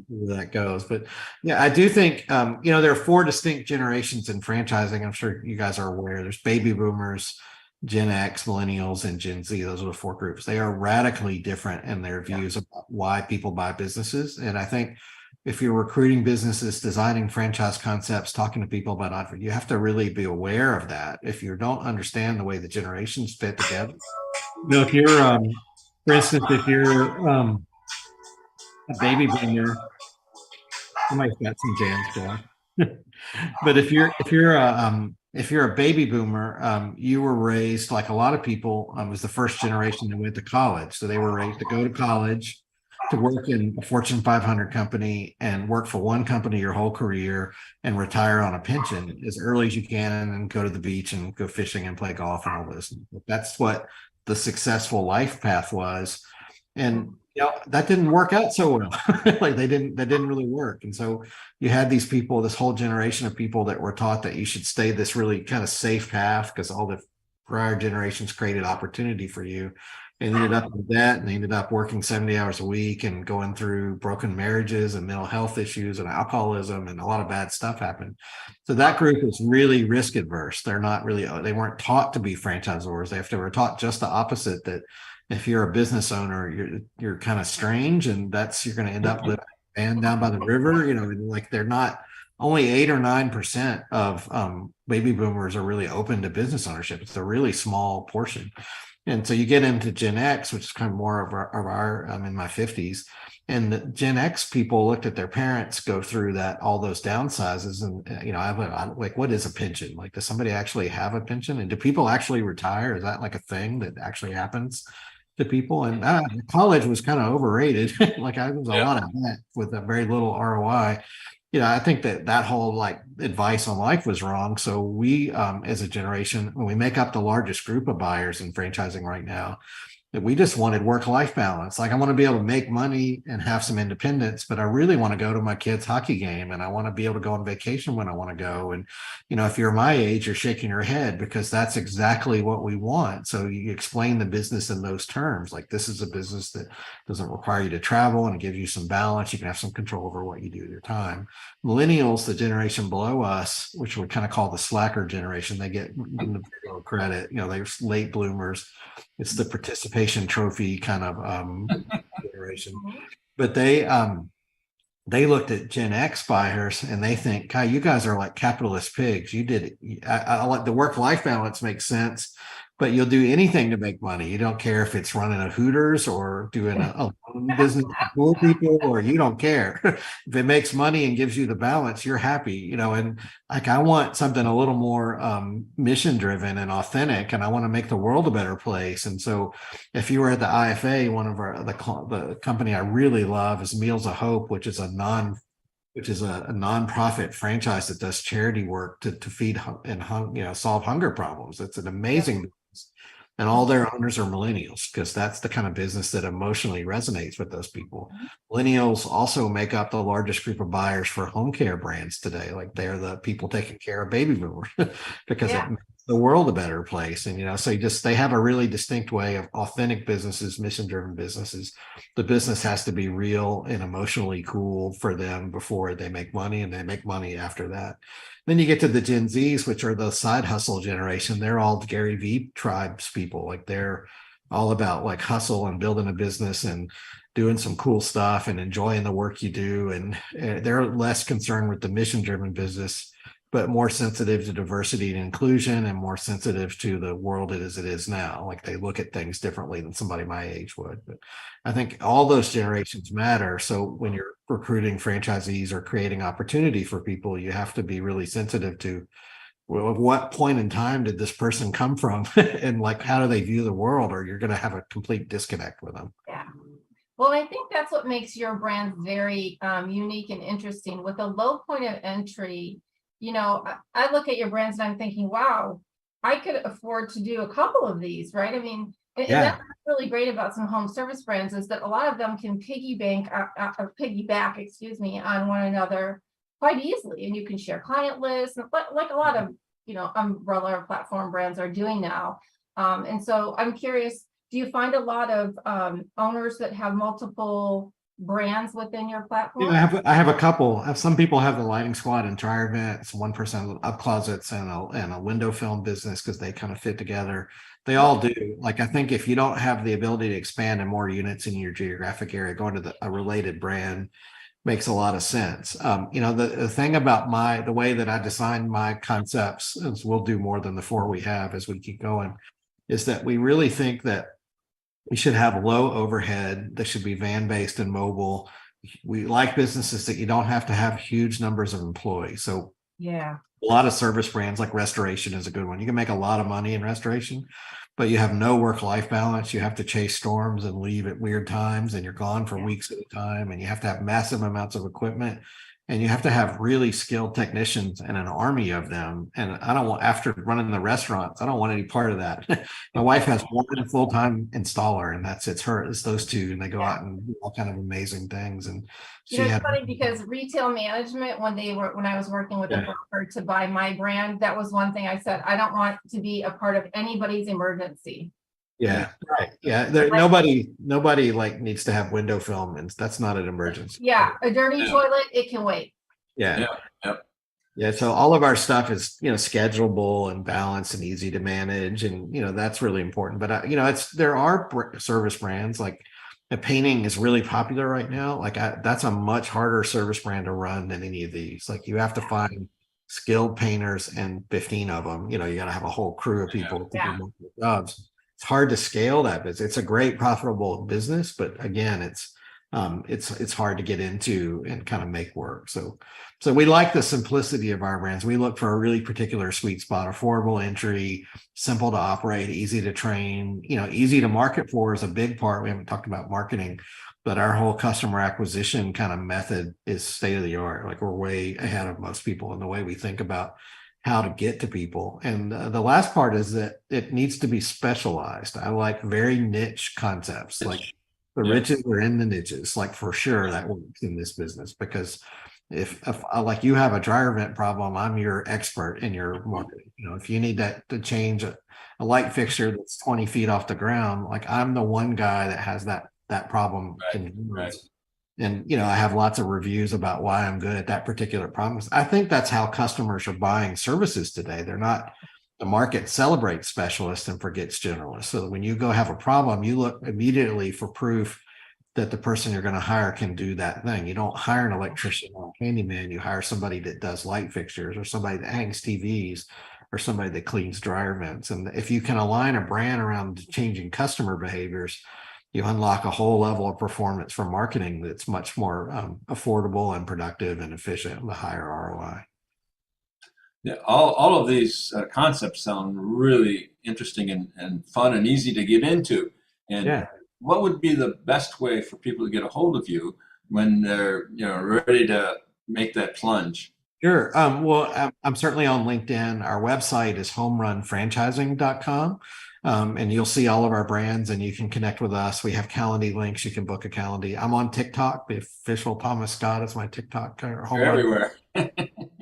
where that goes. But I do think there are 4 distinct generations in franchising. I'm sure you guys are aware. There's baby boomers, Gen X, millennials, and Gen Z. Those are the 4 groups. They are radically different in their views about why people buy businesses. And I think if you're recruiting businesses, designing franchise concepts, talking to people about entrepreneurship, you have to really be aware of that. If you don't understand the way the generations fit together, if you're, for instance, if you're a baby boomer, somebody's got some jams going. But if you're a baby boomer, you were raised like a lot of people. Was the first generation that went to college, so they were raised to go to college, to work in a Fortune 500 company and work for one company your whole career and retire on a pension as early as you can, and then go to the beach and go fishing and play golf and all this. That's what the successful life path was. And that didn't work out so well. Like that didn't really work. And so you had these people, this whole generation of people that were taught that you should stay this really kind of safe path because all the prior generations created opportunity for you. And ended up with that, and they ended up working 70 hours a week and going through broken marriages and mental health issues and alcoholism, and a lot of bad stuff happened. So that group is really risk adverse. They weren't taught to be franchisors. They were taught just the opposite, that if you're a business owner, you're kind of strange, and you're going to end up living in a van down by the river. Like they're not. Only 8 or 9% of baby boomers are really open to business ownership. It's a really small portion. And so you get into Gen X, which is kind of more of our I'm in my 50s. And the Gen X people looked at their parents go through all those downsizes. And, I'm like, what is a pension? Like, does somebody actually have a pension? And do people actually retire? Is that like a thing that actually happens to people? And college was kind of overrated. Like, I was a lot of that with a very little ROI. I think that whole like advice on life was wrong. So we, as a generation, when we make up the largest group of buyers in franchising right now, that we just wanted work-life balance. Like I want to be able to make money and have some independence, but I really want to go to my kid's hockey game and I want to be able to go on vacation when I want to go. And, if you're my age, you're shaking your head because that's exactly what we want. So you explain the business in those terms. Like this is a business that doesn't require you to travel and it gives you some balance. You can have some control over what you do with your time. Millennials, the generation below us, which we kind of call the slacker generation, they get no credit. They're late bloomers. It's the participation trophy kind of generation. But they looked at Gen X buyers and they think, God, you guys are like capitalist pigs. You did I like the work-life balance makes sense, but you'll do anything to make money. You don't care if it's running a Hooters or doing a business with poor people, or you don't care. If it makes money and gives you the balance, you're happy, and like I want something a little more mission driven and authentic, and I want to make the world a better place. And so if you were at the IFA, one of the company I really love is Meals of Hope, which is a nonprofit franchise that does charity work to feed and solve hunger problems. It's an amazing business. And all their owners are millennials because that's the kind of business that emotionally resonates with those people. Millennials also make up the largest group of buyers for home care brands today. Like they're the people taking care of baby boomers because it makes the world a better place. And, so they have a really distinct way of authentic businesses, mission-driven businesses. The business has to be real and emotionally cool for them before they make money, and they make money after that. Then you get to the Gen Zs, which are the side hustle generation. They're all Gary Vee tribes people. Like they're all about like hustle and building a business and doing some cool stuff and enjoying the work you do. And they're less concerned with the mission-driven business, but more sensitive to diversity and inclusion and more sensitive to the world as it is now. Like they look at things differently than somebody my age would. But I think all those generations matter. So when you're recruiting franchisees or creating opportunity for people, you have to be really sensitive to, well, at what point in time did this person come from and like how do they view the world, or you're going to have a complete disconnect with them. Yeah. Well, I think that's what makes your brand very unique and interesting. With a low point of entry, I look at your brands and I'm thinking, wow, I could afford to do a couple of these, right? I mean, and that's really great about some home service brands is that a lot of them can piggyback, on one another quite easily. And you can share client lists, like a lot of, umbrella platform brands are doing now. And so I'm curious, do you find a lot of owners that have multiple brands within your platform? Yeah, I have a couple. Some people have the lighting squad and dryer vents, one person up closets and a window film business because they kind of fit together. They all do. Like I think if you don't have the ability to expand in more units in your geographic area, going to a related brand makes a lot of sense. The thing about the way that I design my concepts, is we'll do more than the 4 we have as we keep going, is that we really think that we should have low overhead. They should be van-based and mobile. We like businesses that you don't have to have huge numbers of employees. So a lot of service brands like restoration is a good one. You can make a lot of money in restoration, but you have no work-life balance. You have to chase storms and leave at weird times, and you're gone for weeks at a time, and you have to have massive amounts of equipment. And you have to have really skilled technicians and an army of them. And I don't want, after running the restaurants, I don't want any part of that. My wife has one full-time installer, and it's those two, and they go out and do all kind of amazing things. And it's funny because retail management, when I was working with a broker to buy my brand, that was one thing I said, I don't want to be a part of anybody's emergency. Yeah, right. Yeah, nobody like needs to have window film, and that's not an emergency. Yeah, a dirty toilet, it can wait. Yeah. So all of our stuff is schedulable and balanced and easy to manage, and that's really important. But there are service brands like painting is really popular right now. Like that's a much harder service brand to run than any of these. Like you have to find skilled painters and 15 of them. You got to have a whole crew of people to do multiple jobs. It's hard to scale that business. It's a great profitable business, but again, it's hard to get into and kind of make work. So we like the simplicity of our brands. We look for a really particular sweet spot: affordable entry, simple to operate, easy to train, easy to market for is a big part. We haven't talked about marketing. but our whole customer acquisition kind of method is state of the art. Like we're way ahead of most people in the way we think about how to get to people. And the last part is that it needs to be specialized. I like very niche concepts, like the riches are in the niches, like for sure that works in this business, because if like you have a dryer vent problem, I'm your expert in your market. You know, if you need that to change a light fixture that's 20 feet off the ground, like I'm the one guy that has that problem. Right. And, you know, I have lots of reviews about why I'm good at that particular problem. I think that's how customers are buying services today. They're not, the market celebrates specialists and forgets generalists. So when you go have a problem, you look immediately for proof that the person you're going to hire can do that thing. You don't hire an electrician or a handyman. You hire somebody that does light fixtures, or somebody that hangs TVs, or somebody that cleans dryer vents. And if you can align a brand around changing customer behaviors, you unlock a whole level of performance for marketing that's much more affordable and productive and efficient with a higher ROI. Yeah, all of these concepts sound really interesting and fun and easy to get into. And what would be the best way for people to get a hold of you when they're ready to make that plunge? Sure. Well, I'm certainly on LinkedIn. Our website is homerunfranchising.com. And you'll see all of our brands, and you can connect with us. We have Calendly links. You can book a Calendly. I'm on TikTok. The official Thomas Scott is my TikTok. You're everywhere.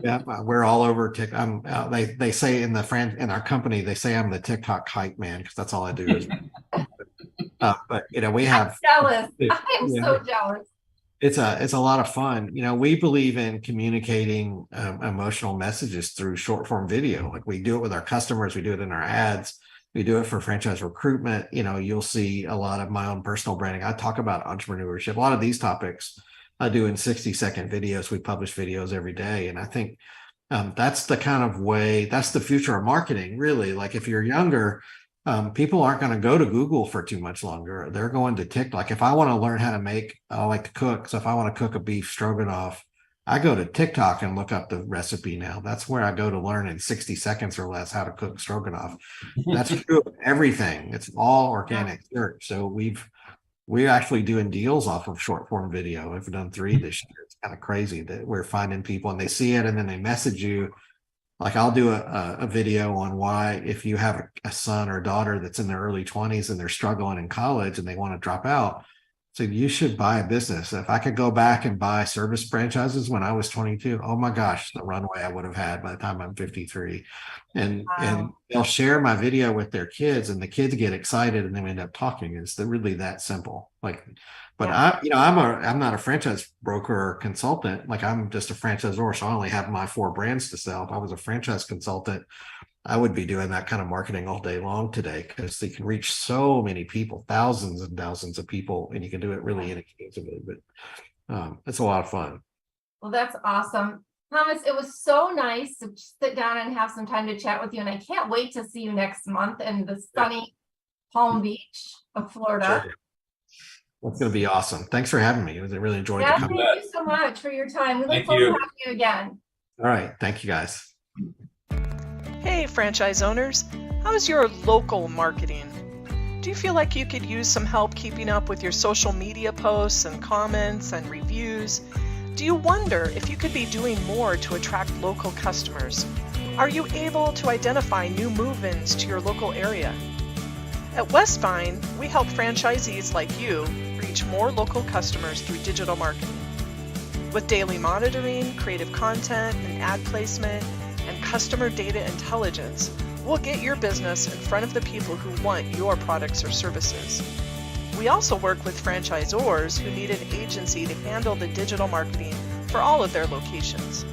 Yeah, we're all over TikTok. They say in our company, they say I'm the TikTok hype man, because that's all I do. Is, but we have. I'm jealous. I am so jealous. It's a lot of fun. We believe in communicating emotional messages through short form video. Like we do it with our customers. We do it in our ads. We do it for franchise recruitment. You'll see a lot of my own personal branding. I talk about entrepreneurship. A lot of these topics I do in 60-second videos. We publish videos every day. And I think that's the kind of way, that's the future of marketing, really. Like if you're younger, people aren't going to go to Google for too much longer. They're going to TikTok. If I want to learn how to I like to cook. So if I want to cook a beef stroganoff, I go to TikTok and look up the recipe now. That's where I go to learn in 60 seconds or less how to cook stroganoff. That's true of everything. It's all organic search. So we're actually doing deals off of short form video. We've done 3 this year. It's kind of crazy that we're finding people and they see it and then they message you. Like I'll do a video on why, if you have a son or daughter that's in their early 20s and they're struggling in college and they want to drop out, so you should buy a business. If I could go back and buy service franchises when I was 22, oh my gosh, the runway I would have had by the time I'm 53. And they'll share my video with their kids, and the kids get excited, and then we end up talking. It's really that simple. Like, but I'm not a franchise broker or consultant. Like I'm just a franchisor, so I only have my 4 brands to sell. If I was a franchise consultant, I would be doing that kind of marketing all day long today, because they can reach so many people, thousands and thousands of people, and you can do it really inexpensively. But it's a lot of fun. Well, that's awesome. Thomas, it was so nice to sit down and have some time to chat with you. And I can't wait to see you next month in the sunny Palm Beach of Florida. Sure. That's going to be awesome. Thanks for having me. I really enjoyed Yeah, it. thank you so much for your time. We look forward to having you again. All right. Thank you, guys. Hey, franchise owners. How's your local marketing? Do you feel like you could use some help keeping up with your social media posts and comments and reviews? Do you wonder if you could be doing more to attract local customers? Are you able to identify new move-ins to your local area? At Westvine, we help franchisees like you reach more local customers through digital marketing. With daily monitoring, creative content, and ad placement, and customer data intelligence, we'll get your business in front of the people who want your products or services. We also work with franchisors who need an agency to handle the digital marketing for all of their locations.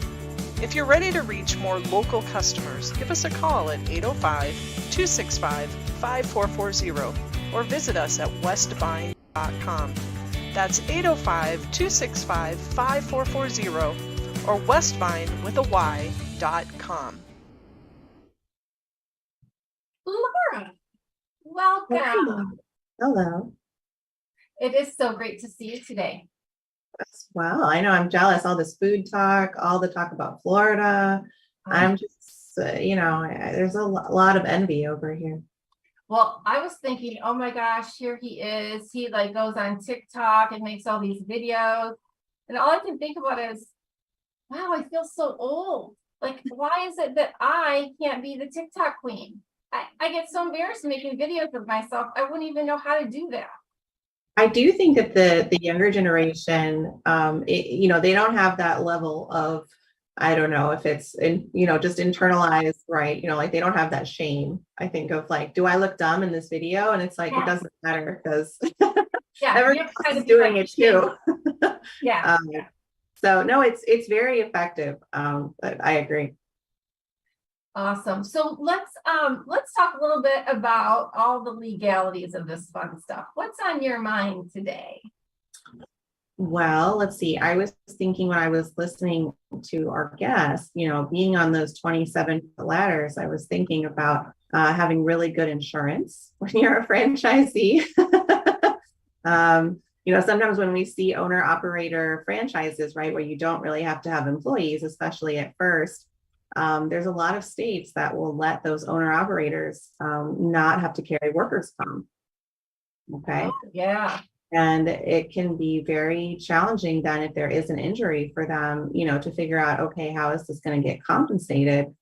If you're ready to reach more local customers, give us a call at 805-265-5440 or visit us at westvine.com. That's 805-265-5440 or westvine.com. Laura, welcome. Hello. It is so great to see you today. Wow, I know, I'm jealous. All this food talk, all the talk about Florida. I'm just, there's a lot of envy over here. Well, I was thinking, oh my gosh, here he is. He like goes on TikTok and makes all these videos. And all I can think about is, wow, I feel so old. Like, why is it that I can't be the TikTok queen? I get so embarrassed making videos of myself. I wouldn't even know how to do that. I do think that the younger generation, they don't have that level of, I don't know if it's just internalized, right? Like they don't have that shame. I think of like, do I look dumb in this video? And it's like, Yeah. It doesn't matter because Yeah, everyone else is doing it too. Yeah. So no, it's very effective. But I agree. Awesome. So let's talk a little bit about all the legalities of this fun stuff. What's on your mind today? Well, let's see. I was thinking when I was listening to our guest, being on those 27 ladders, I was thinking about having really good insurance when you're a franchisee. Sometimes when we see owner operator franchises, right, where you don't really have to have employees, especially at first, there's a lot of states that will let those owner operators not have to carry workers' comp. Okay. Oh, yeah. And it can be very challenging then if there is an injury for them, to figure out, okay, how is this going to get compensated?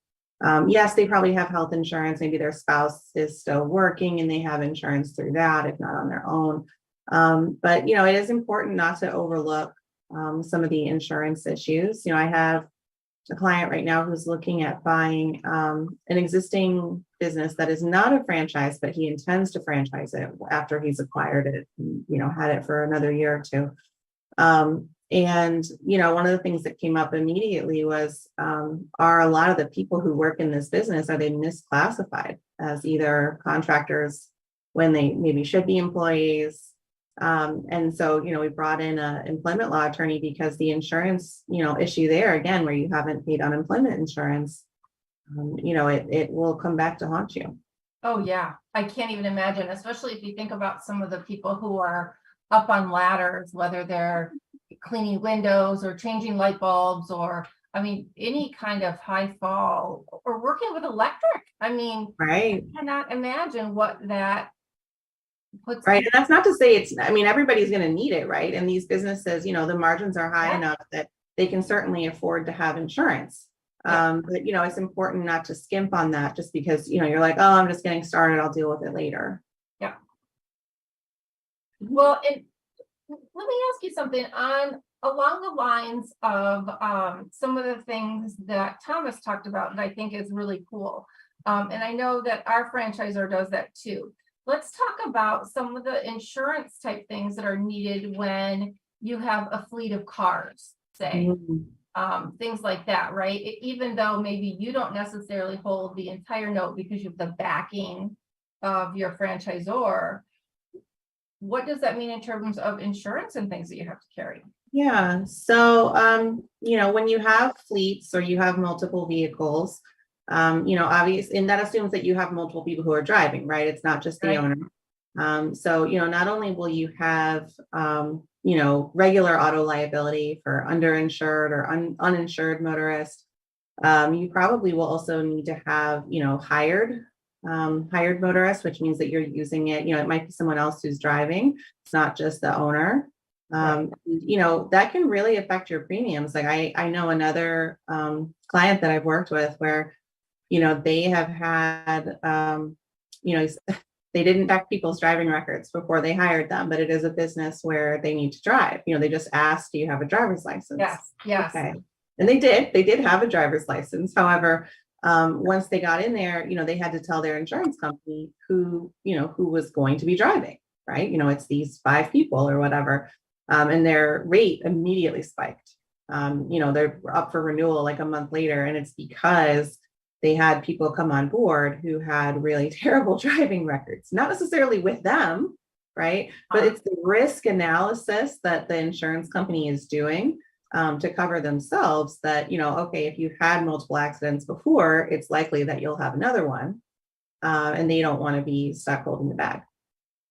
Yes, they probably have health insurance. Maybe their spouse is still working and they have insurance through that, if not on their own. But, it is important not to overlook some of the insurance issues. I have a client right now who's looking at buying an existing business that is not a franchise, but he intends to franchise it after he's acquired it, had it for another year or two. And one of the things that came up immediately was, are a lot of the people who work in this business, are they misclassified as either contractors when they maybe should be employees? And so, we brought in an employment law attorney because the insurance, issue there, again, where you haven't paid unemployment insurance, it will come back to haunt you. Oh, yeah. I can't even imagine, especially if you think about some of the people who are up on ladders, whether they're cleaning windows or changing light bulbs or, any kind of high fall or working with electric. Right. I cannot imagine what that puts. Right. And that's not to say everybody's going to need it, right? And these businesses, the margins are high enough that they can certainly afford to have insurance. But, it's important not to skimp on that just because, you're like, oh, I'm just getting started. I'll deal with it later. Yeah. Well, and let me ask you something along the lines of some of the things that Thomas talked about that I think is really cool. And I know that our franchisor does that too. Let's talk about some of the insurance type things that are needed when you have a fleet of cars, say. Things like that, right? Even though maybe you don't necessarily hold the entire note because you have the backing of your franchisor, what does that mean in terms of insurance and things that you have to carry? Yeah. So, when you have fleets or you have multiple vehicles, obviously, and that assumes that you have multiple people who are driving, right? It's not just the owner. So, not only will you have, regular auto liability for underinsured or uninsured motorists, you probably will also need to have, hired motorists, which means that you're using it, it might be someone else who's driving. It's not just the owner. That can really affect your premiums. Like I know another client that I've worked with where, they have had, they didn't check people's driving records before they hired them, but it is a business where they need to drive. They just asked, do you have a driver's license? Yes. Okay. And they did have a driver's license. However, once they got in there, they had to tell their insurance company who was going to be driving, right? It's these 5 people or whatever. And their rate immediately spiked. They're up for renewal like a month later. And it's because they had people come on board who had really terrible driving records, not necessarily with them, right? But it's the risk analysis that the insurance company is doing to cover themselves that, okay, if you've had multiple accidents before, it's likely that you'll have another one. And they don't want to be stuck holding the bag.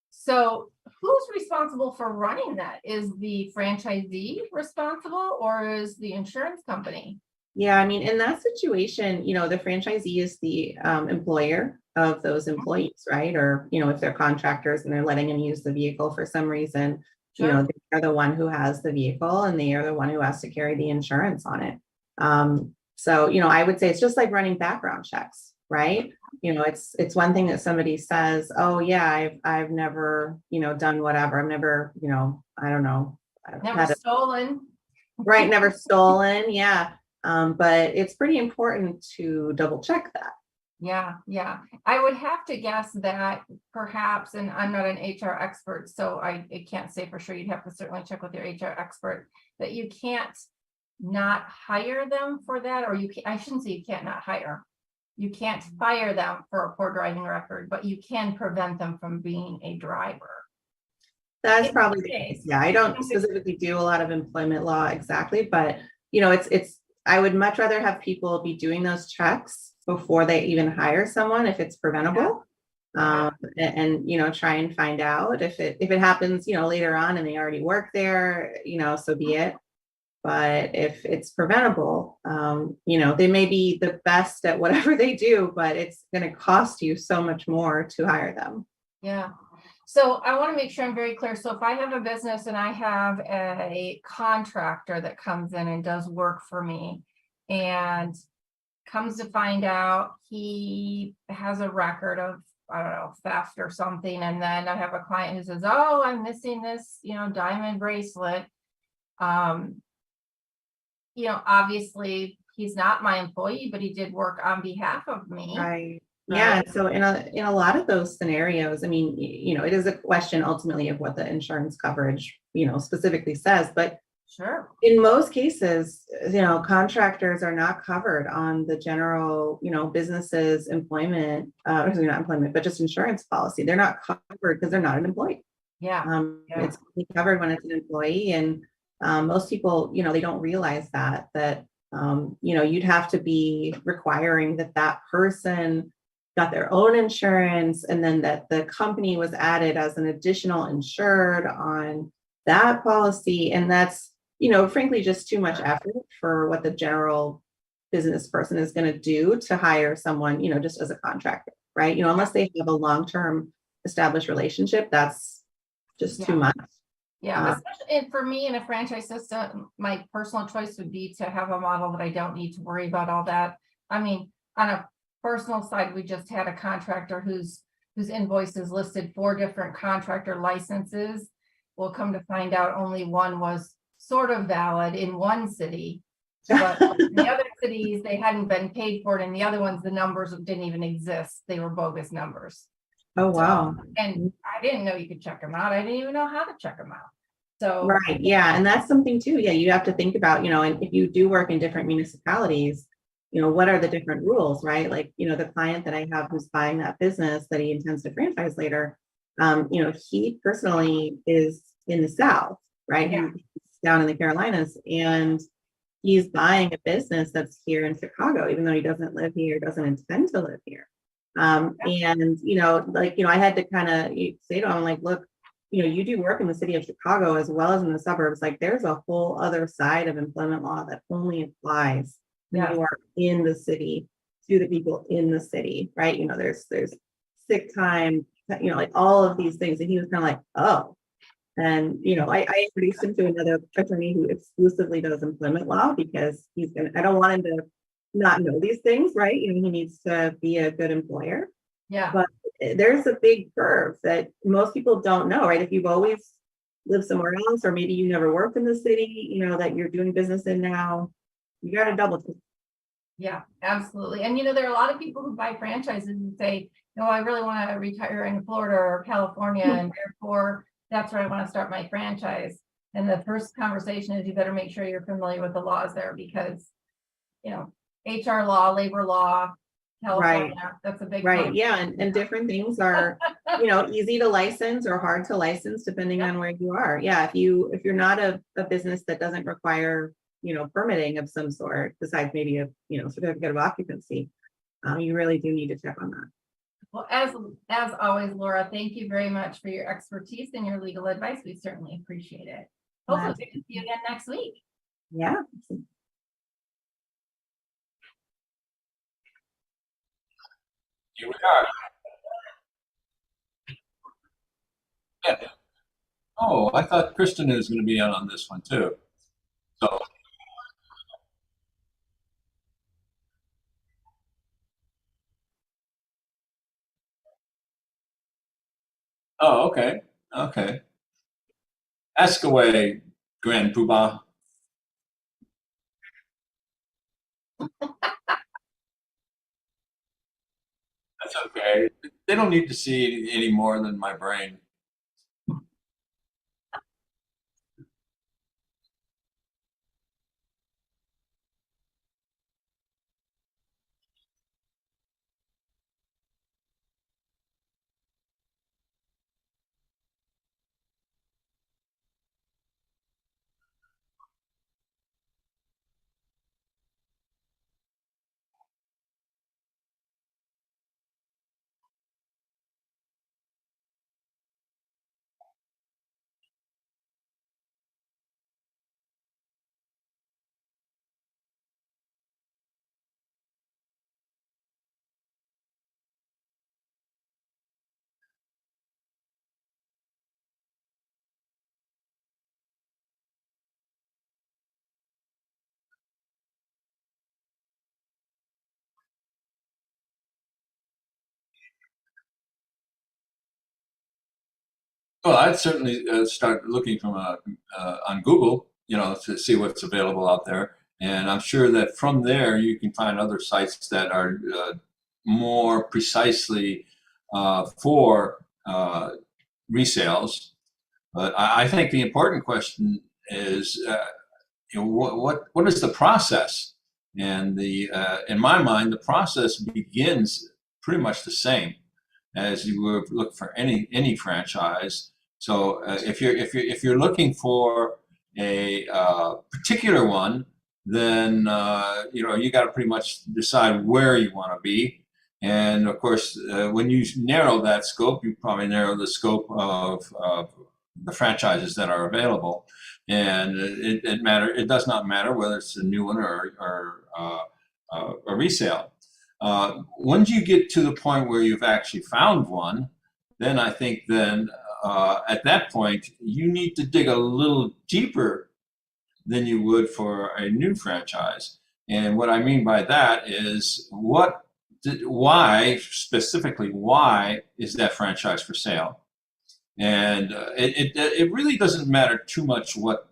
So who's responsible for running that? Is the franchisee responsible or is the insurance company? Yeah, in that situation, the franchisee is the employer. of those employees, right? Or, if they're contractors and they're letting them use the vehicle for some reason, Sure. they're the one who has the vehicle and they are the one who has to carry the insurance on it. So, I would say it's just like running background checks, right? It's one thing that somebody says, oh yeah, I've never, done whatever. I've never, I don't know. Never stolen. Right. Never stolen. Yeah. But it's pretty important to double check that. Yeah. I would have to guess that perhaps, and I'm not an HR expert, so I can't say for sure. You'd have to certainly check with your HR expert, that you can't not hire them for that, or I shouldn't say you can't not hire. You can't fire them for a poor driving record, but you can prevent them from being a driver. That's probably the case. Yeah, I don't specifically do a lot of employment law exactly, but I would much rather have people be doing those checks before they even hire someone if it's preventable. And try and find out if it happens, later on and they already work there, so be it. But if it's preventable, they may be the best at whatever they do, but it's going to cost you so much more to hire them. Yeah. So I want to make sure I'm very clear. So if I have a business and I have a contractor that comes in and does work for me and comes to find out he has a record of, I don't know, theft or something. And then I have a client who says, oh, I'm missing this, diamond bracelet. Obviously he's not my employee, but he did work on behalf of me. Right. Yeah. So in a lot of those scenarios, I mean, it is a question ultimately of what the insurance coverage, specifically says, but sure. In most cases, contractors are not covered on the general, businesses employment, not employment, but just insurance policy. They're not covered because they're not an employee. Yeah. It's only covered when it's an employee. And most people, they don't realize that you'd have to be requiring that person got their own insurance, and then that the company was added as an additional insured on that policy. And that's, frankly, just too much effort for what the general business person is going to do to hire someone, just as a contractor, right? Unless they have a long-term established relationship, that's just too much. Yeah, especially, and for me in a franchise system, my personal choice would be to have a model that I don't need to worry about all that. I mean, on a personal side, we just had a contractor whose invoice is listed 4 different contractor licenses. We'll come to find out only one was sort of valid in one city, but in the other cities, they hadn't been paid for it. And the other ones, the numbers didn't even exist. They were bogus numbers. Oh, wow. And I didn't know you could check them out. I didn't even know how to check them out. So, right. Yeah. And that's something too. Yeah. You have to think about, and if you do work in different municipalities, what are the different rules, right? Like, the client that I have who's buying that business that he intends to franchise later, he personally is in the South, right? Yeah. He's down in the Carolinas, and he's buying a business that's here in Chicago, even though he doesn't live here, doesn't intend to live here. And, I had to kind of say to him, like, look, you do work in the city of Chicago as well as in the suburbs. Like, there's a whole other side of employment law that only applies when you are in the city to the people in the city, right? There's sick time, like all of these things. And he was kind of like, oh. And, I introduced him to another attorney who exclusively does employment law, because I don't want him to not know these things, right? He needs to be a good employer. Yeah. But there's a big curve that most people don't know, right? If you've always lived somewhere else, or maybe you never worked in the city, that you're doing business in now, you got to double check. Yeah, absolutely. And, there are a lot of people who buy franchises and say, no, I really want to retire in Florida or California, and therefore that's where I want to start my franchise. And the first conversation is, you better make sure you're familiar with the laws there, because, HR law, labor law, California, that's a big right. one. Yeah. And different things are, easy to license or hard to license depending on where you are. Yeah. If you're not a business that doesn't require, permitting of some sort, besides maybe a, certificate of occupancy, you really do need to check on that. Well, as always, Laura, thank you very much for your expertise and your legal advice. We certainly appreciate it. Hopefully we can see you again next week. Yeah. Here we are. Yeah. Oh, I thought Kristin was going to be on this one too. So, oh, okay. Okay. Ask away, Grand Poobah. That's okay. They don't need to see any more than my brain. Well, I'd certainly start looking from on Google, to see what's available out there. And I'm sure that from there you can find other sites that are more precisely for resales. But I think the important question is, what is the process? And in my mind, the process begins pretty much the same as you would look for any franchise. So if you're looking for a particular one, then you got to pretty much decide where you want to be. And of course, when you narrow that scope, you probably narrow the scope of the franchises that are available. And it does not matter whether it's a new one or a resale. Once you get to the point where you've actually found one, then I think at that point you need to dig a little deeper than you would for a new franchise. And what I mean by that is why specifically, why is that franchise for sale? And it really doesn't matter too much what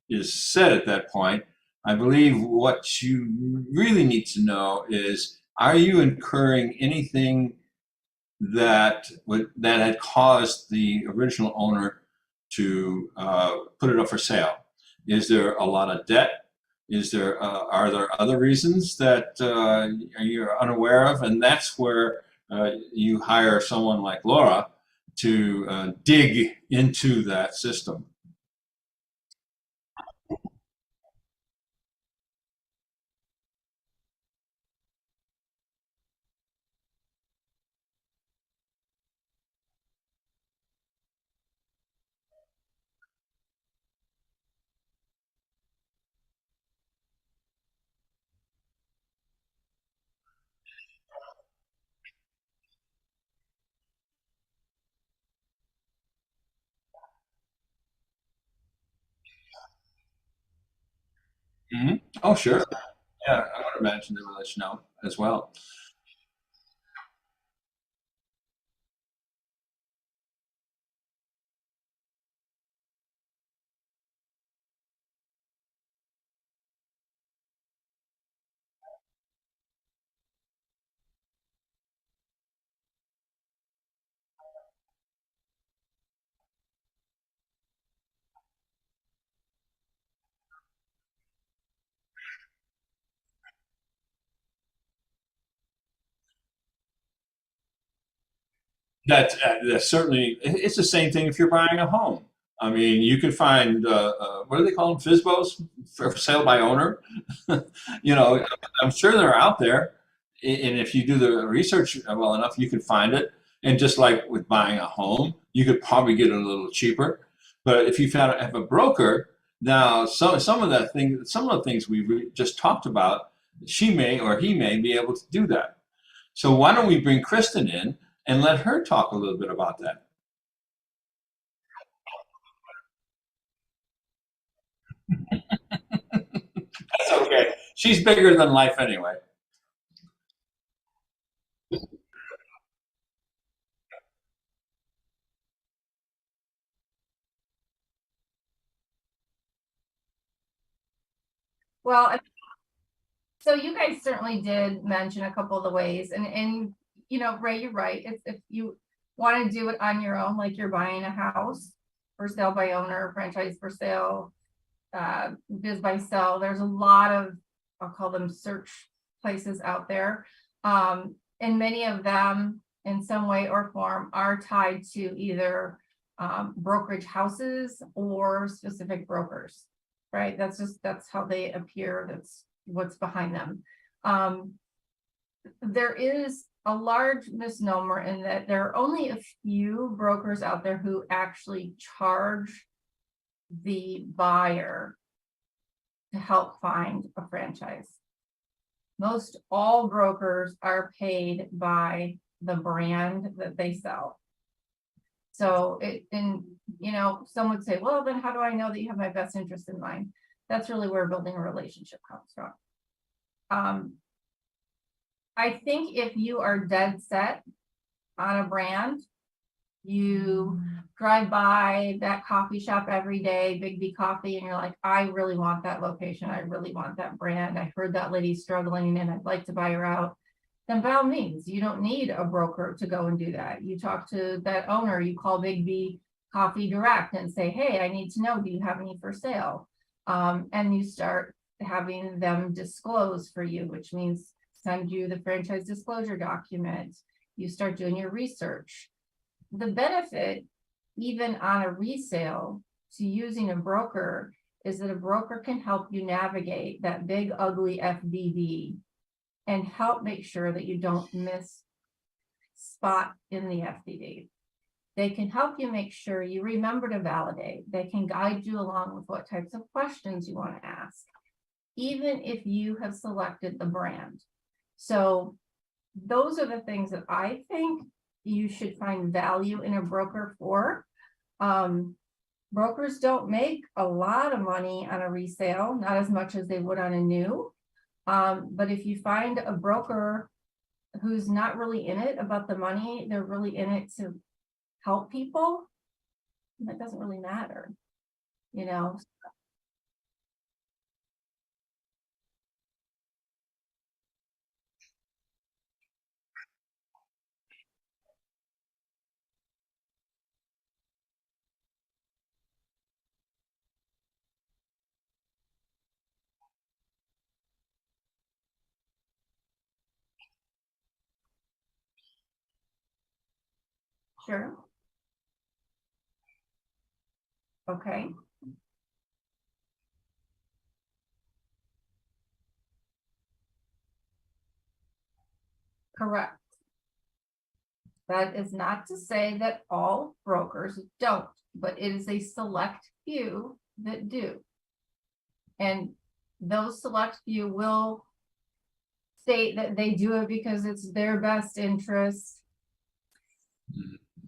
is said at that point. I believe what you really need to know is, are you incurring anything that had caused the original owner to put it up for sale? Is there a lot of debt? Are there other reasons that you're unaware of? And that's where you hire someone like Laura to dig into that system. Oh, sure. Yeah, I would imagine they will let you know as well. That's certainly, it's the same thing if you're buying a home. I mean, you can find, what do they call them? FSBOs, for sale by owner. You know, I'm sure they're out there. And if you do the research well enough, you can find it. And just like with buying a home, you could probably get it a little cheaper. But if you have a broker, now some of the things we just talked about, she may or he may be able to do that. So why don't we bring Kristin in and let her talk a little bit about that? That's okay. She's bigger than life anyway. Well, so you guys certainly did mention a couple of the ways, and you know, Ray, you're right. If you want to do it on your own, like you're buying a house for sale by owner, franchise for sale, biz by sell, there's a lot of, I'll call them search places out there. And many of them in some way or form are tied to either brokerage houses or specific brokers, right? That's how they appear. That's what's behind them. There is a large misnomer in that there are only a few brokers out there who actually charge the buyer to help find a franchise. Most all brokers are paid by the brand that they sell. So you know, some would say, well, then how do I know that you have my best interest in mind? That's really where building a relationship comes from. I think if you are dead set on a brand, you drive by that coffee shop every day, Big B Coffee, and you're like, I really want that location. I really want that brand. I heard that lady's struggling and I'd like to buy her out. Then by all means, you don't need a broker to go and do that. You talk to that owner, you call Big B Coffee direct and say, hey, I need to know, do you have any for sale? And you start having them disclose for you, which means send you the franchise disclosure document. You start doing your research. The benefit, even on a resale, to using a broker is that a broker can help you navigate that big, ugly FDD and help make sure that you don't miss spot in the FDD. They can help you make sure you remember to validate. They can guide you along with what types of questions you want to ask, even if you have selected the brand. So those are the things that I think you should find value in a broker for. Brokers don't make a lot of money on a resale, not as much as they would on a new. But if you find a broker who's not really in it about the money, they're really in it to help people, that doesn't really matter, you know. Sure. Okay. Correct. That is not to say that all brokers don't, but it is a select few that do. And those select few will state that they do it because it's their best interest.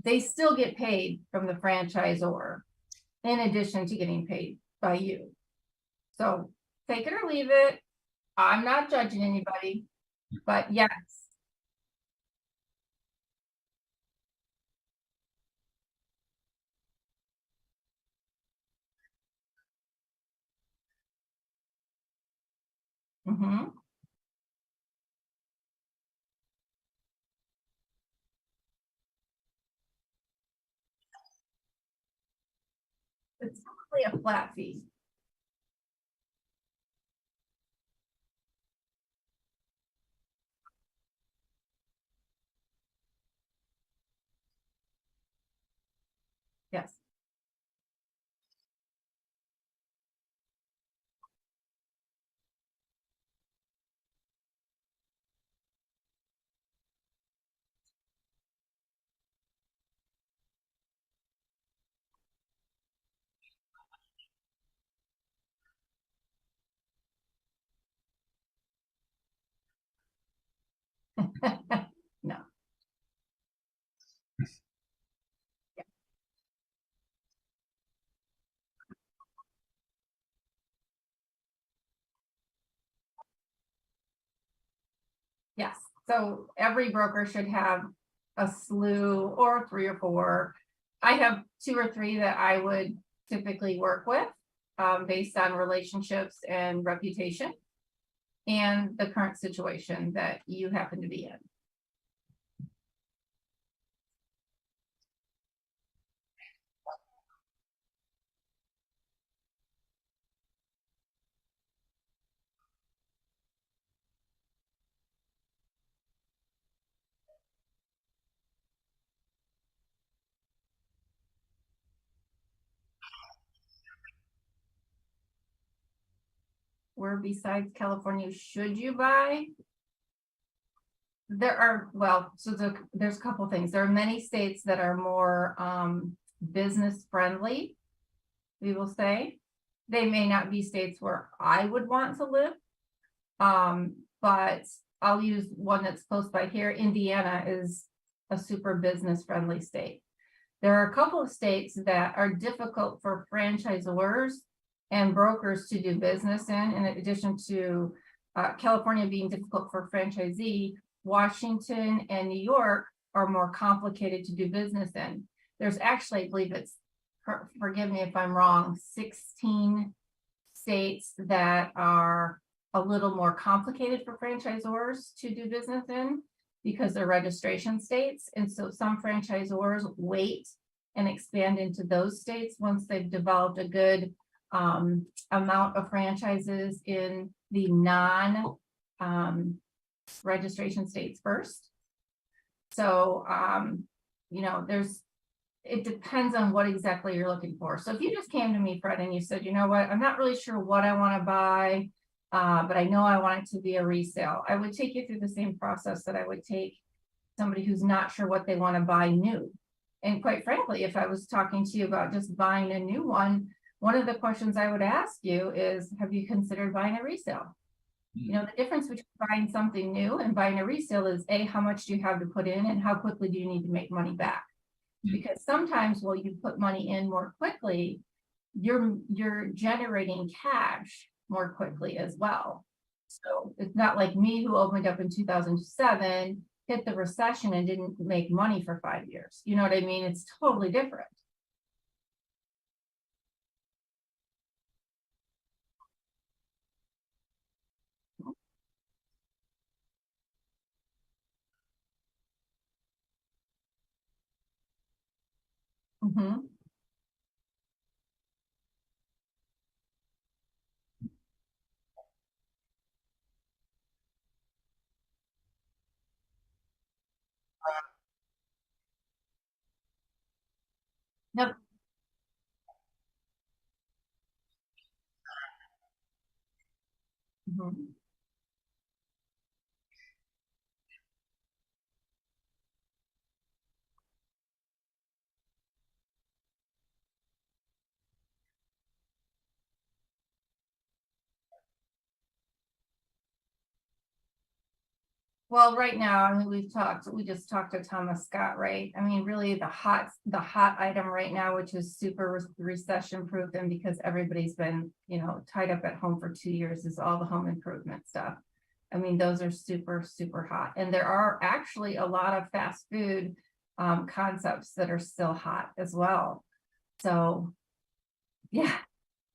They still get paid from the franchisor in addition to getting paid by you. So take it or leave it. I'm not judging anybody, but yes. Mm-hmm. It's probably a flat fee. Yes. Yes, so every broker should have a slew or 3 or 4. I have 2 or 3 that I would typically work with based on relationships and reputation and the current situation that you happen to be in. Where besides California should you buy? There are, well, so there's a couple things. There are many states that are more business friendly, we will say. They may not be states where I would want to live. But I'll use one that's close by here. Indiana is a super business friendly state. There are a couple of states that are difficult for franchisors and brokers to do business in addition to California being difficult for franchisee. Washington and New York are more complicated to do business in. There's actually, I believe it's, forgive me if I'm wrong, 16 states that are a little more complicated for franchisors to do business in because they're registration states. And so some franchisors wait and expand into those states once they've developed a good amount of franchises in the non registration states first. So, you know, it depends on what exactly you're looking for. So if you just came to me, Fred, and you said, you know what, I'm not really sure what I want to buy, but I know I want it to be a resale, I would take you through the same process that I would take somebody who's not sure what they want to buy new. And quite frankly, if I was talking to you about just buying a new one of the questions I would ask you is, have you considered buying a resale? You know, the difference between buying something new and buying a resale is A, how much do you have to put in and how quickly do you need to make money back? Because sometimes while you put money in more quickly, you're generating cash more quickly as well. So it's not like me who opened up in 2007, hit the recession and didn't make money for 5 years. You know what I mean? It's totally different. Mm-hmm. Yep. Mm-hmm. Well, right now, I mean, we just talked to Thomas Scott, right? I mean, really the hot item right now, which is super recession proof, and because everybody's been, you know, tied up at home for 2 years, is all the home improvement stuff. I mean, those are super, super hot. And there are actually a lot of fast food concepts that are still hot as well. So yeah,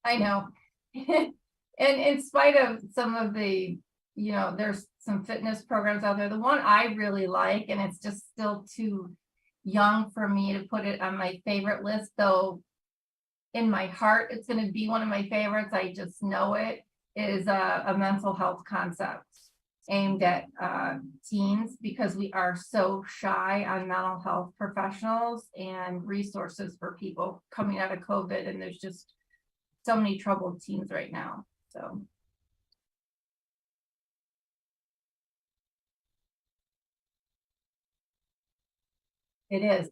I know. And in spite of some of the, you know, there's some fitness programs out there. The one I really like, and it's just still too young for me to put it on my favorite list, though in my heart, it's going to be one of my favorites. I just know it is a mental health concept aimed at teens, because we are so shy on mental health professionals and resources for people coming out of COVID. And there's just so many troubled teens right now. So it is.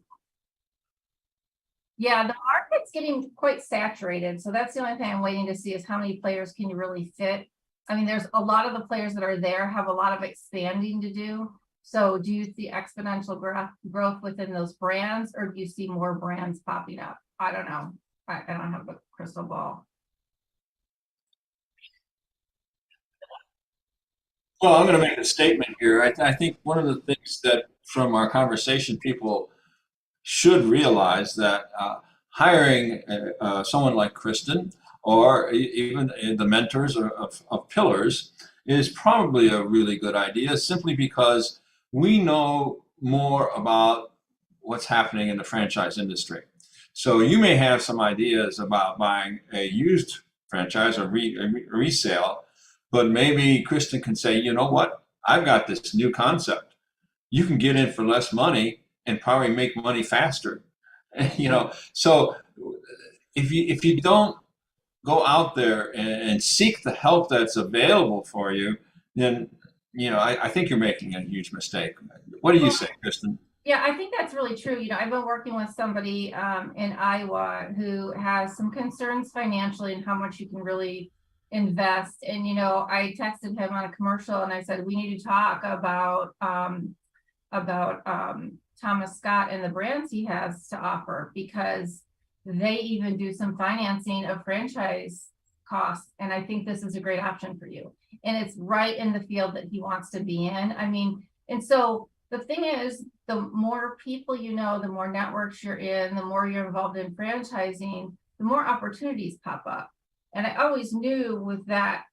Yeah, the market's getting quite saturated. So that's the only thing I'm waiting to see is how many players can you really fit. I mean, there's a lot of the players that are there have a lot of expanding to do. So do you see exponential growth within those brands, or do you see more brands popping up? I don't know. I don't have a crystal ball. Well, I'm going to make a statement here. I think one of the things that from our conversation people should realize that hiring someone like Kristin or even the mentors of Pillars is probably a really good idea, simply because we know more about what's happening in the franchise industry. So you may have some ideas about buying a used franchise or resale, but maybe Kristin can say, you know what, I've got this new concept. You can get in for less money and probably make money faster. So if you don't go out there and seek the help that's available for you, then I think you're making a huge mistake. What do you say, Kristin? Yeah, I think that's really true. I've been working with somebody in Iowa who has some concerns financially and how much you can really invest. And I texted him on a commercial and I said, we need to talk about Thomas Scott and the brands he has to offer, because they even do some financing of franchise costs. And I think this is a great option for you. And it's right in the field that he wants to be in. And so the thing is, the more people the more networks you're in, the more you're involved in franchising, the more opportunities pop up. And I always knew with that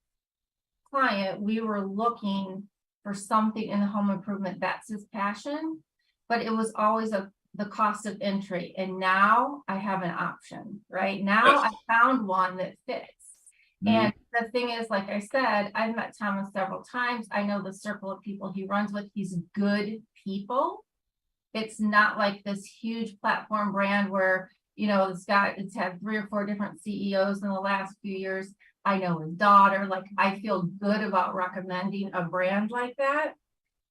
client, we were looking for something in the home improvement that's his passion, but it was always the cost of entry. And now I have an option, right? Now I found one that fits. And the thing is, like I said, I've met Thomas several times. I know the circle of people he runs with. He's good people. It's not like this huge platform brand where, it's had 3 or 4 different CEOs in the last few years. I know his daughter. Like, I feel good about recommending a brand like that.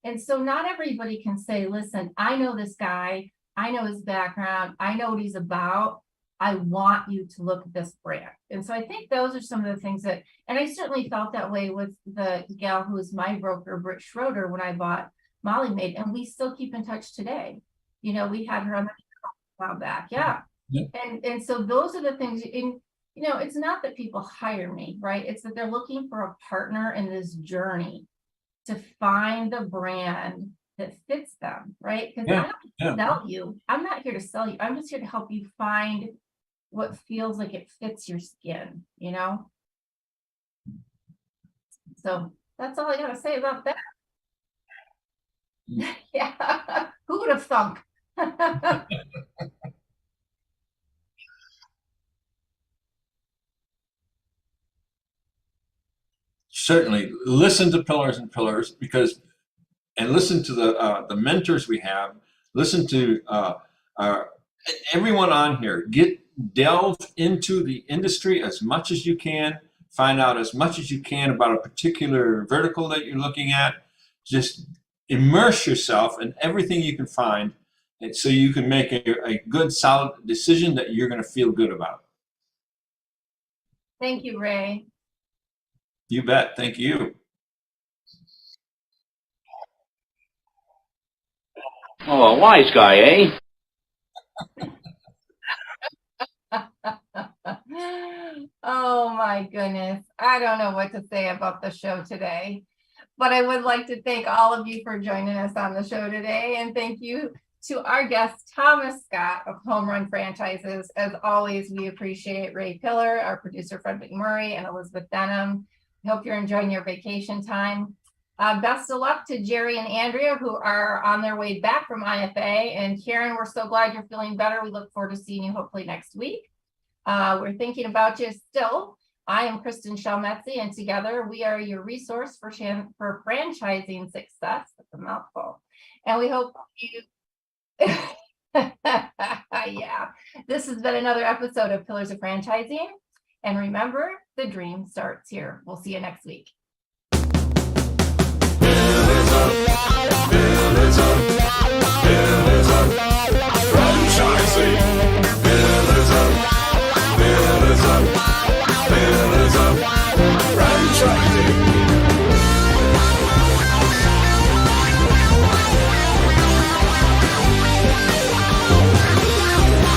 And so not everybody can say, listen, I know this guy. I know his background. I know what he's about. I want you to look at this brand. And so I think those are some of the things that, and I certainly felt that way with the gal who was my broker, Britt Schroeder, when I bought Molly Maid, and we still keep in touch today. We had her on the show a while back. Yeah. And so those are the things, and it's not that people hire me, right? It's that they're looking for a partner in this journey to find the brand that fits them, right? Because I don't sell you. I'm not here to sell you. I'm just here to help you find what feels like it fits your skin, So that's all I got to say about that. Yeah. Who would have thunk? Certainly listen to Pillars and Pillars, and listen to the mentors we have. Listen to everyone on here. Delve into the industry as much as you can. Find out as much as you can about a particular vertical that you're looking at. Just immerse yourself in everything you can find, and so you can make a good, solid decision that you're going to feel good about. Thank you, Ray. You bet. Thank you. Oh, a wise guy, eh? Oh my goodness. I don't know what to say about the show today, but I would like to thank all of you for joining us on the show today. And thank you to our guest, Thomas Scott of Home Run Franchises. As always, we appreciate Ray Pillar, our producer, Fred McMurray, and Elizabeth Denham. I hope you're enjoying your vacation time. Best of luck to Jerry and Andrea, who are on their way back from IFA. And Karen, we're so glad you're feeling better. We look forward to seeing you hopefully next week. We're thinking about you still. I am Kristin Selmeczy, and together we are your resource for franchising success. That's a mouthful. And we hope you... Yeah, this has been another episode of Pillars of Franchising. And remember, the dream starts here. We'll see you next week. Franchising.